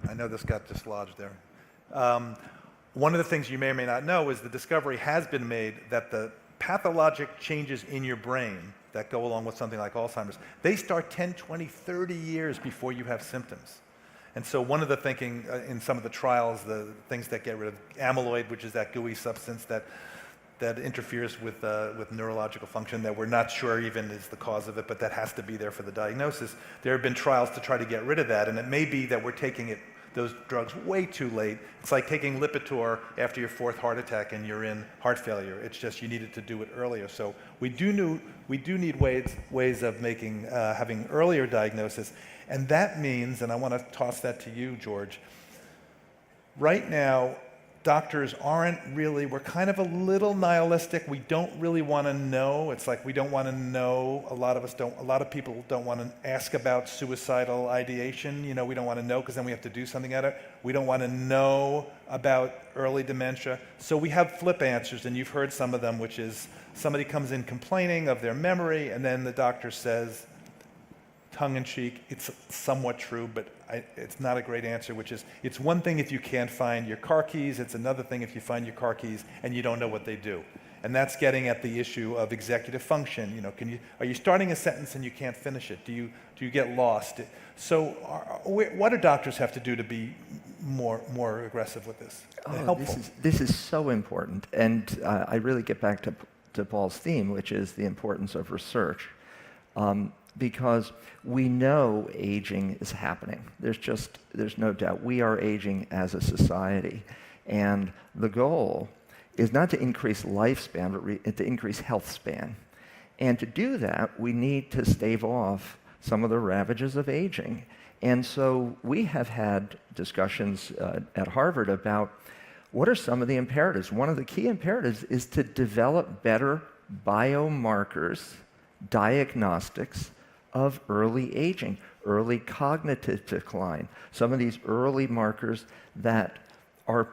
I know this got dislodged there. One of the things you may or may not know is the discovery has been made that the pathologic changes in your brain that go along with something like Alzheimer's, they start 10, 20, 30 years before you have symptoms. And so one of the thinking in some of the trials, the things that get rid of amyloid, which is that gooey substance that interferes with neurological function that we're not sure even is the cause of it, but that has to be there for the diagnosis. There have been trials to try to get rid of that, and it may be that we're taking those drugs way too late. It's like taking Lipitor after your fourth heart attack and you're in heart failure. It's just you needed to do it earlier. So we do need ways of having earlier diagnosis, and that means, and I want to toss that to you, George. Right now, doctors we're kind of a little nihilistic. We don't really want to know. It's like we don't want to know. A lot of people don't want to ask about suicidal ideation. We don't want to know, because then we have to do something at it. We don't want to know about early dementia. So we have flip answers, and you've heard some of them, which is somebody comes in complaining of their memory, and then the doctor says, tongue-in-cheek, it's somewhat true, but it's not a great answer, which is, it's one thing if you can't find your car keys, it's another thing if you find your car keys and you don't know what they do. And that's getting at the issue of executive function. Are you starting a sentence and you can't finish it? Do you get lost? So what do doctors have to do to be more aggressive with this? Helpful. This is so important, and I really get back to Paul's theme, which is the importance of research. Because we know aging is happening. There's no doubt. We are aging as a society. And the goal is not to increase lifespan, but to increase health span. And to do that, we need to stave off some of the ravages of aging. And so we have had discussions at Harvard about what are some of the imperatives. One of the key imperatives is to develop better biomarkers, diagnostics, of early aging, early cognitive decline, some of these early markers that are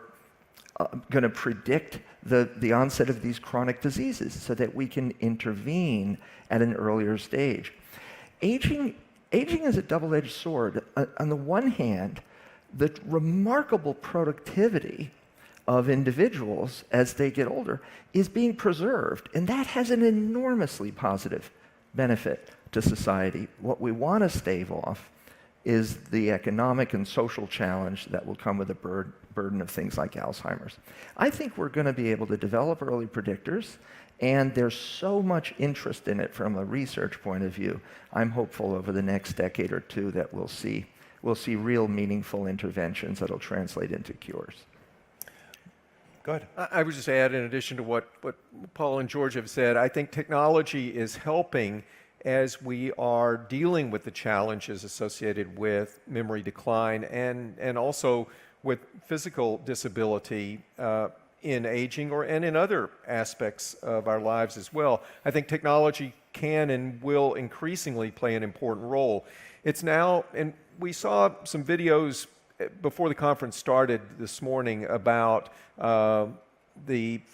going to predict the onset of these chronic diseases so that we can intervene at an earlier stage. Aging aging is a double-edged sword. On the one hand, the remarkable productivity of individuals as they get older is being preserved, and that has an enormously positive benefit to society. What we want to stave off is the economic and social challenge that will come with the burden of things like Alzheimer's. I think we're going to be able to develop early predictors, and there's so much interest in it from a research point of view. I'm hopeful over the next decade or two that we'll see real meaningful interventions that'll translate into cures. Go ahead. I would just add, in addition to what Paul and George have said, I think technology is helping as we are dealing with the challenges associated with memory decline and also with physical disability in aging and in other aspects of our lives as well. I think technology can and will increasingly play an important role. It's now, and we saw some videos before the conference started this morning about for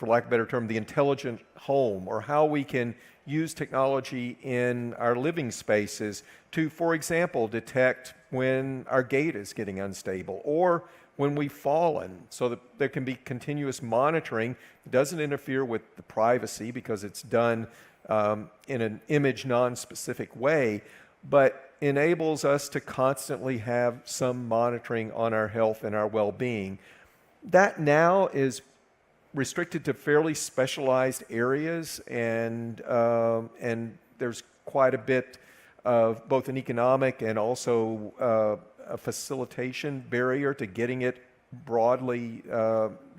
lack of a better term, the intelligent home, or how we can use technology in our living spaces to, for example, detect when our gate is getting unstable or when we've fallen, so that there can be continuous monitoring. It doesn't interfere with the privacy because it's done in an image non-specific way, but enables us to constantly have some monitoring on our health and our well-being. That now is restricted to fairly specialized areas, and there's quite a bit of both an economic and also a facilitation barrier to getting it broadly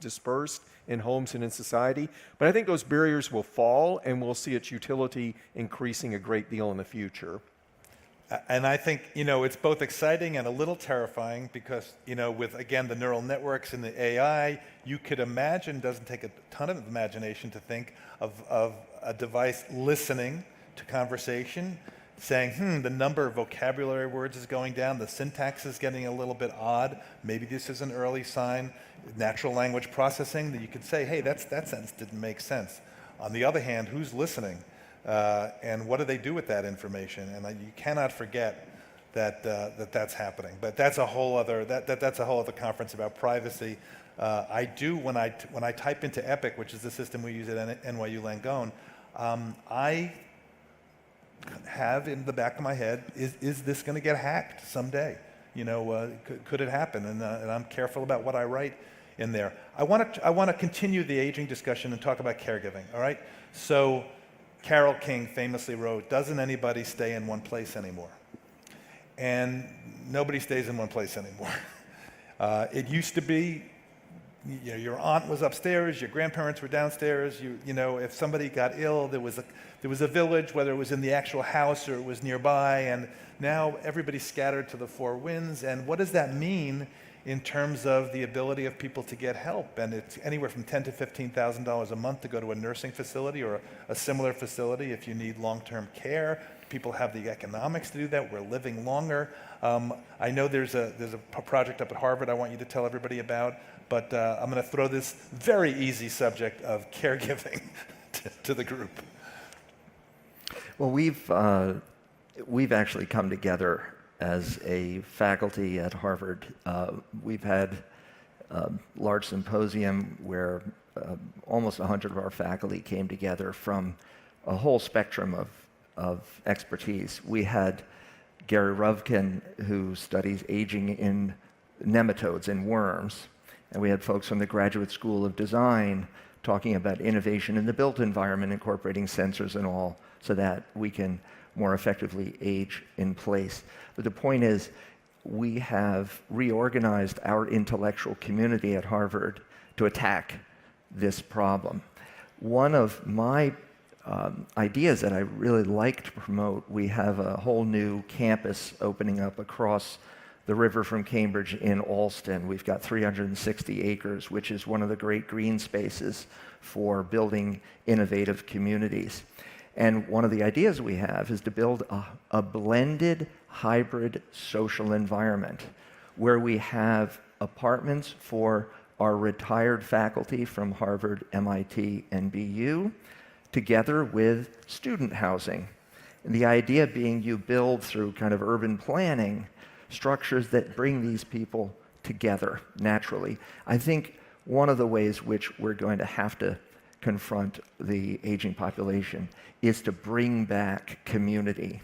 dispersed in homes and in society. But I think those barriers will fall, and we'll see its utility increasing a great deal in the future. And I think, it's both exciting and a little terrifying because, with, again, the neural networks and the AI, you could imagine, doesn't take a ton of imagination to think of a device listening to conversation, saying, the number of vocabulary words is going down, the syntax is getting a little bit odd, maybe this is an early sign, natural language processing, that you could say, hey, that sentence didn't make sense. On the other hand, who's listening? And what do they do with that information? And you cannot forget that that's happening. But that's a whole other that's a whole other conference about privacy. I do when I type into EPIC, which is the system we use at NYU Langone, I have in the back of my head, is this going to get hacked someday? Could it happen? And I'm careful about what I write in there. I want to continue the aging discussion and talk about caregiving. All right, so. Carole King famously wrote, "Doesn't anybody stay in one place anymore?" And nobody stays in one place anymore. It used to be, your aunt was upstairs, your grandparents were downstairs. If somebody got ill, there was a village, whether it was in the actual house or it was nearby. And now everybody's scattered to the four winds. And what does that mean in terms of the ability of people to get help? And it's anywhere from $10,000 to $15,000 a month to go to a nursing facility or a similar facility if you need long-term care. People have the economics to do that. We're living longer. I know there's a project up at Harvard I want you to tell everybody about, but I'm going to throw this very easy subject of caregiving to the group. Well, we've actually come together as a faculty at Harvard. We've had a large symposium where almost 100 of our faculty came together from a whole spectrum of expertise. We had Gary Ruvkin, who studies aging in nematodes and worms, and we had folks from the Graduate School of Design talking about innovation in the built environment, incorporating sensors and all, so that we can more effectively age in place. But the point is, we have reorganized our intellectual community at Harvard to attack this problem. One of my ideas that I really like to promote, we have a whole new campus opening up across the river from Cambridge in Alston. We've got 360 acres, which is one of the great green spaces for building innovative communities. And one of the ideas we have is to build a blended hybrid social environment where we have apartments for our retired faculty from Harvard, MIT, and BU, together with student housing. And the idea being you build through kind of urban planning structures that bring these people together naturally. I think one of the ways which we're going to have to confront the aging population is to bring back community.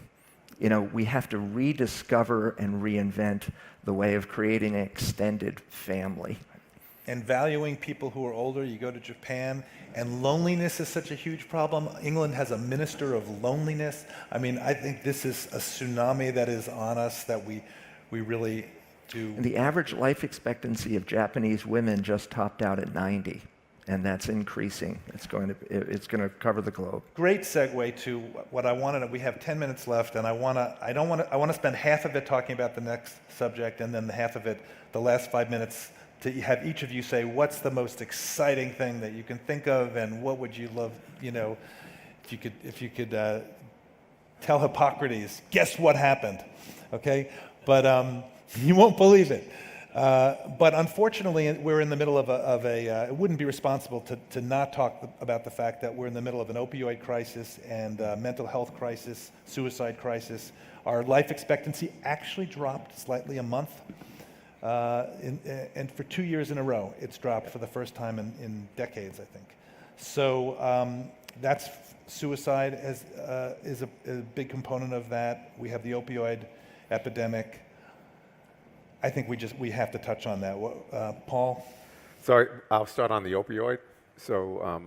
You know, we have to rediscover and reinvent the way of creating an extended family. And valuing people who are older. You go to Japan, and loneliness is such a huge problem. England has a minister of loneliness. I mean, I think this is a tsunami that is on us that we really do. And the average life expectancy of Japanese women just topped out at 90, and that's increasing. It's going to cover the globe. Great segue to what I wanted. We have 10 minutes left, and I want to spend half of it talking about the next subject, and then the half of it, the last 5 minutes, to have each of you say what's the most exciting thing that you can think of, and what would you love, you know, if you could tell Hippocrates, guess what happened, okay? But you won't believe it. But unfortunately, we're in the middle of a it wouldn't be responsible to not talk about the fact that we're in the middle of an opioid crisis and mental health crisis, suicide crisis. Our life expectancy actually dropped slightly a month. And for 2 years in a row, it's dropped for the first time in decades, I think. So that's suicide is a big component of that. We have the opioid epidemic. I think we have to touch on that. Paul? So I'll start on the opioid. So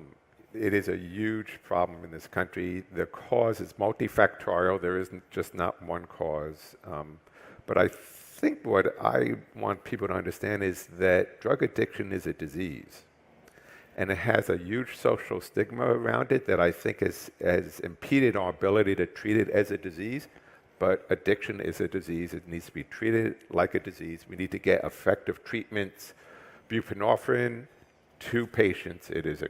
it is a huge problem in this country. The cause is multifactorial. There isn't just not one cause. But I think what I want people to understand is that drug addiction is a disease. And it has a huge social stigma around it that I think has impeded our ability to treat it as a disease. But addiction is a disease. It needs to be treated like a disease. We need to get effective treatments. Buprenorphine to patients. It is a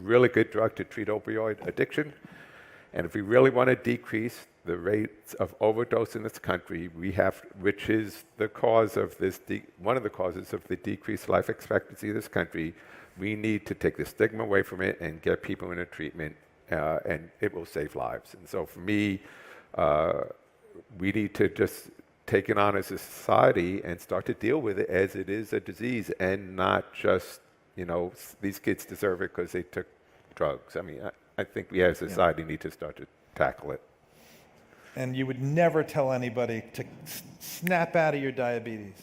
really good drug to treat opioid addiction. And if we really want to decrease the rates of overdose in this country, which is the cause of this, one of the causes of the decreased life expectancy of this country, we need to take the stigma away from it and get people into treatment, and it will save lives. And so for me, we need to just take it on as a society and start to deal with it as it is a disease, and not just, you know, these kids deserve it because they took drugs. I mean, I think we as a society need to start to tackle it. And you would never tell anybody to snap out of your diabetes,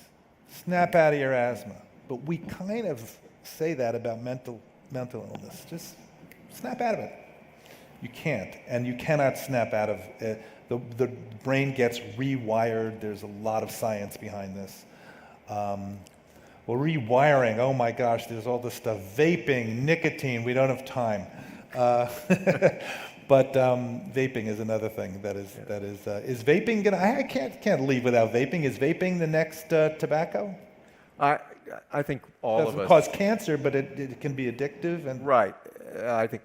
snap out of your asthma. But we kind of say that about mental illness. Just snap out of it. You can't, and you cannot snap out of it. The brain gets rewired. There's a lot of science behind this. Well, rewiring, oh my gosh, there's all this stuff. Vaping, nicotine, we don't have time. But vaping is another thing that is vaping gonna, I can't leave without vaping. Is vaping the next tobacco? I think all of us. Doesn't cause cancer, but it can be addictive. And Right. I think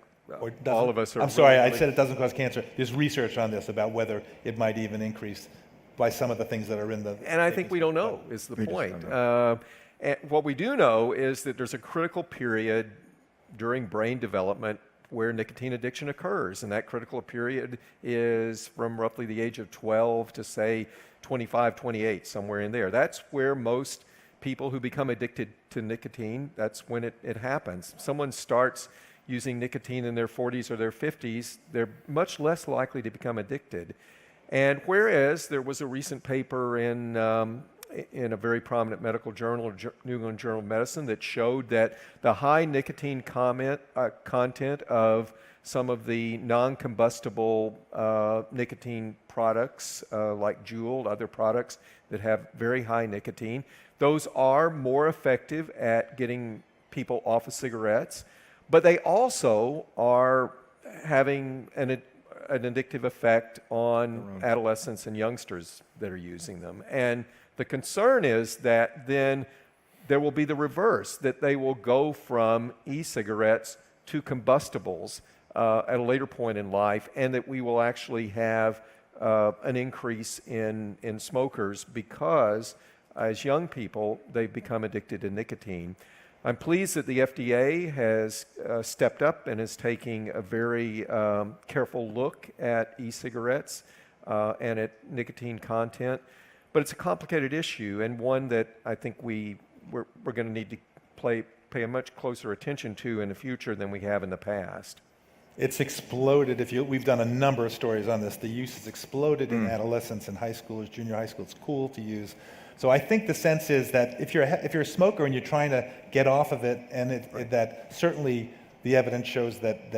all of us are. I'm sorry, I really- said it doesn't cause cancer. There's research on this about whether it might even increase by some of the things that are in the. And I think we don't know is the We just point. don't And what we do know is that there's a critical period during brain development where nicotine addiction occurs, and that critical period is from roughly the age of 12 to say 25, 28, somewhere in there. That's where most people who become addicted to nicotine, that's when it happens. Someone starts using nicotine in their 40s or their 50s, they're much less likely to become addicted. And whereas there was a recent paper in a very prominent medical journal, New England Journal of Medicine, that showed that the high nicotine content of some of the non-combustible nicotine products like Juul, other products that have very high nicotine, those are more effective at getting people off of cigarettes, but they also are having an addictive effect on adolescents and youngsters that are using them. And the concern is that then there will be the reverse, that they will go from e-cigarettes to combustibles at a later point in life, and that we will actually have an increase in smokers because as young people, they become addicted to nicotine. I'm pleased that the FDA has stepped up and is taking a very careful look at e-cigarettes and at nicotine content. But it's a complicated issue, and one that I think we're going to need to pay a much closer attention to in the future than we have in the past. It's exploded. We've done a number of stories on this. The use has exploded in adolescents and high schoolers, junior high school. It's cool to use. So I think the sense is that if you're a smoker and you're trying to get off of it, and that certainly the evidence shows that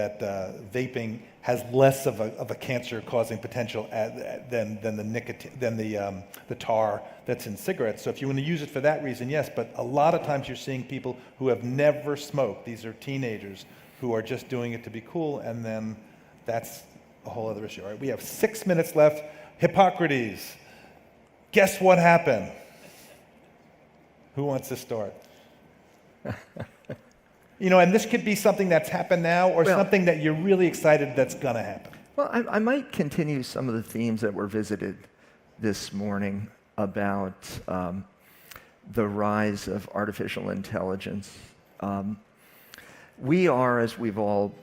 vaping has less of a cancer-causing potential than the nicotine, than the tar that's in cigarettes. So if you want to use it for that reason, yes. But a lot of times you're seeing people who have never smoked. These are teenagers who are just doing it to be cool, and then that's a whole other issue. All right, we have 6 minutes left. Hippocrates. Guess what happened? Who wants to start? And this could be something that's happened now or something that you're really excited that's going to happen. Well, I might continue some of the themes that were visited this morning about the rise of artificial intelligence. We are, as we've all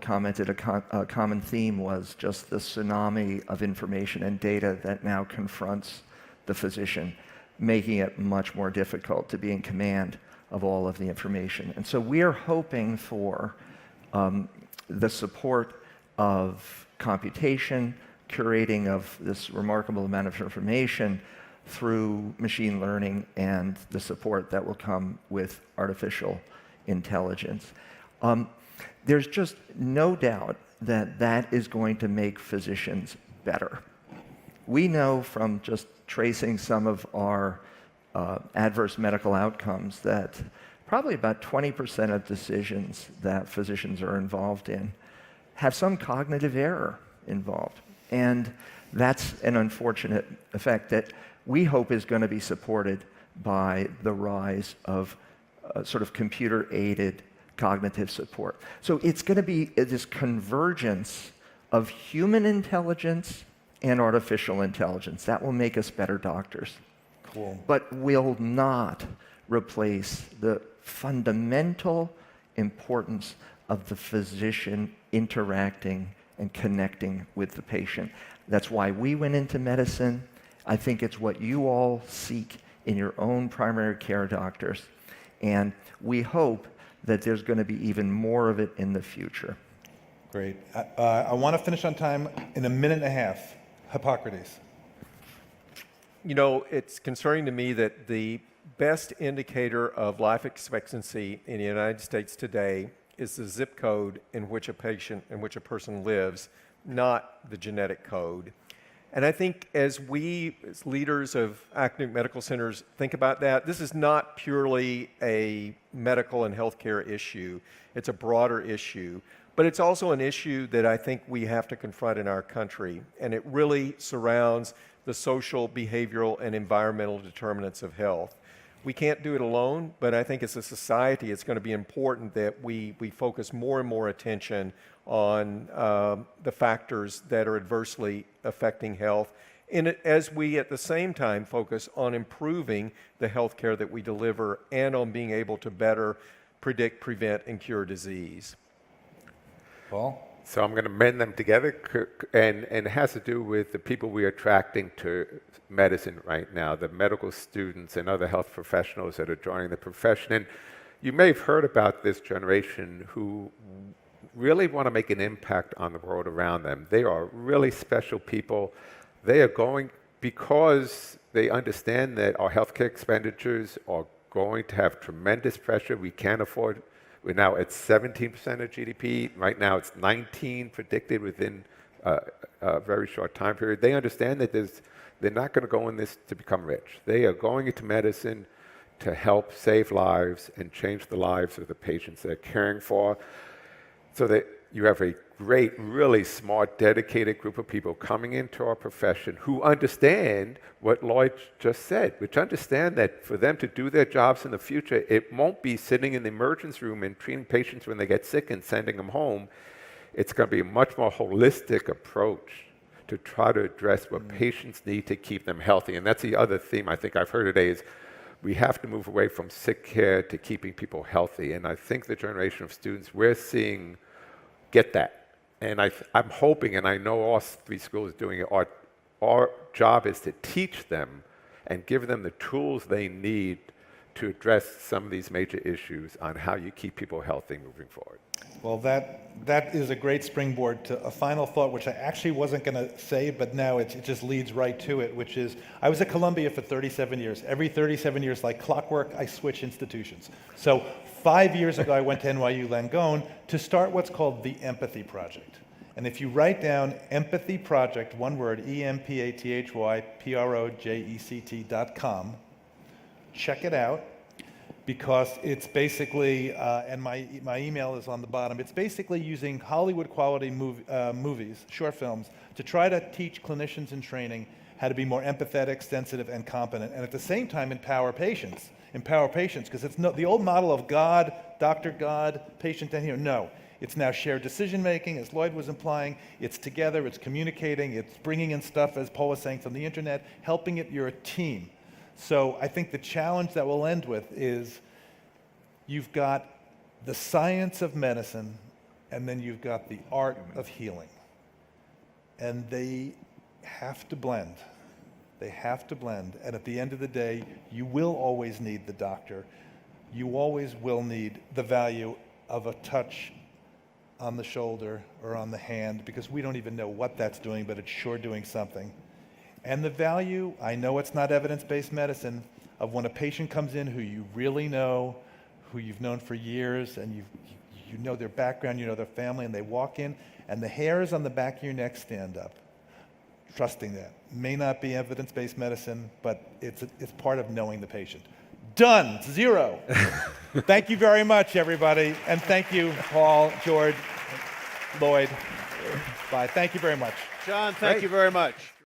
commented, a common theme was just the tsunami of information and data that now confronts the physician, making it much more difficult to be in command of all of the information. And so we are hoping for the support of computation, curating of this remarkable amount of information through machine learning and the support that will come with artificial intelligence. There's just no doubt that that is going to make physicians better. We know from just tracing some of our adverse medical outcomes that probably about 20% of decisions that physicians are involved in have some cognitive error involved. And that's an unfortunate effect that we hope is going to be supported by the rise of sort of computer-aided cognitive support. So it's going to be this convergence of human intelligence and artificial intelligence. That will make us better doctors. Cool. But will not replace the fundamental importance of the physician interacting and connecting with the patient. That's why we went into medicine. I think it's what you all seek in your own primary care doctors. And we hope that there's going to be even more of it in the future. Great. I want to finish on time in a minute and a half. Hippocrates. It's concerning to me that the best indicator of life expectancy in the United States today is the zip code in which a person lives, not the genetic code. And I think as we, as leaders of academic medical centers, think about that, this is not purely a medical and healthcare issue. It's a broader issue. But it's also an issue that I think we have to confront in our country. And it really surrounds the social, behavioral, and environmental determinants of health. We can't do it alone, but I think as a society, it's going to be important that we focus more and more attention on the factors that are adversely affecting health, as we at the same time focus on improving the health care that we deliver and on being able to better predict, prevent, and cure disease. Paul? So I'm going to mend them together, and it has to do with the people we are attracting to medicine right now, the medical students and other health professionals that are joining the profession. And you may have heard about this generation who really want to make an impact on the world around them. They are really special people. They are going, because they understand that our healthcare expenditures are going to have tremendous pressure. We can't afford. We're now at 17% of GDP. Right now it's 19 predicted within a very short time period. They understand that they're not going to go in this to become rich. They are going into medicine to help save lives and change the lives of the patients they're caring for. So that you have a great, really smart, dedicated group of people coming into our profession who understand what Lloyd just said, which understand that for them to do their jobs in the future, it won't be sitting in the emergency room and treating patients when they get sick and sending them home. It's going to be a much more holistic approach to try to address what patients need to keep them healthy. And that's the other theme I think I've heard today is We have to move away from sick care to keeping people healthy. And I think the generation of students we're seeing get that. And I'm hoping, and I know all three schools are doing it, our job is to teach them and give them the tools they need to address some of these major issues on how you keep people healthy moving forward. Well, that is a great springboard to a final thought, which I actually wasn't going to say, but now it just leads right to it, which is I was at Columbia for 37 years. Every 37 years, like clockwork, I switch institutions. So 5 years ago, I went to NYU Langone to start what's called the Empathy Project. And if you write down Empathy Project, one word, EMPATHYPROJECT.com, check it out, because it's basically, and my email is on the bottom, it's basically using Hollywood quality movies, short films, to try to teach clinicians in training how to be more empathetic, sensitive, and competent, and at the same time empower patients, because it's the old model of God, Dr. God, patient and hero. No, it's now shared decision making, as Lloyd was implying. It's together, it's communicating, it's bringing in stuff, as Paul was saying, from the internet, helping it. You're a team. So I think the challenge that we'll end with is you've got the science of medicine, and then you've got the art of healing. And they have to blend. They have to blend. And at the end of the day, you will always need the doctor. You always will need the value of a touch on the shoulder or on the hand, because we don't even know what that's doing, but it's sure doing something. And the value, I know it's not evidence-based medicine, of when a patient comes in who you really know, who you've known for years, and you know their background, you know their family, and they walk in, and the hairs on the back of your neck stand up. Trusting that. May not be evidence-based medicine, but it's part of knowing the patient. Done. 0. Thank you very much, everybody. And thank you, Paul, George, Lloyd. Bye. Thank you very much. John, thank you very much.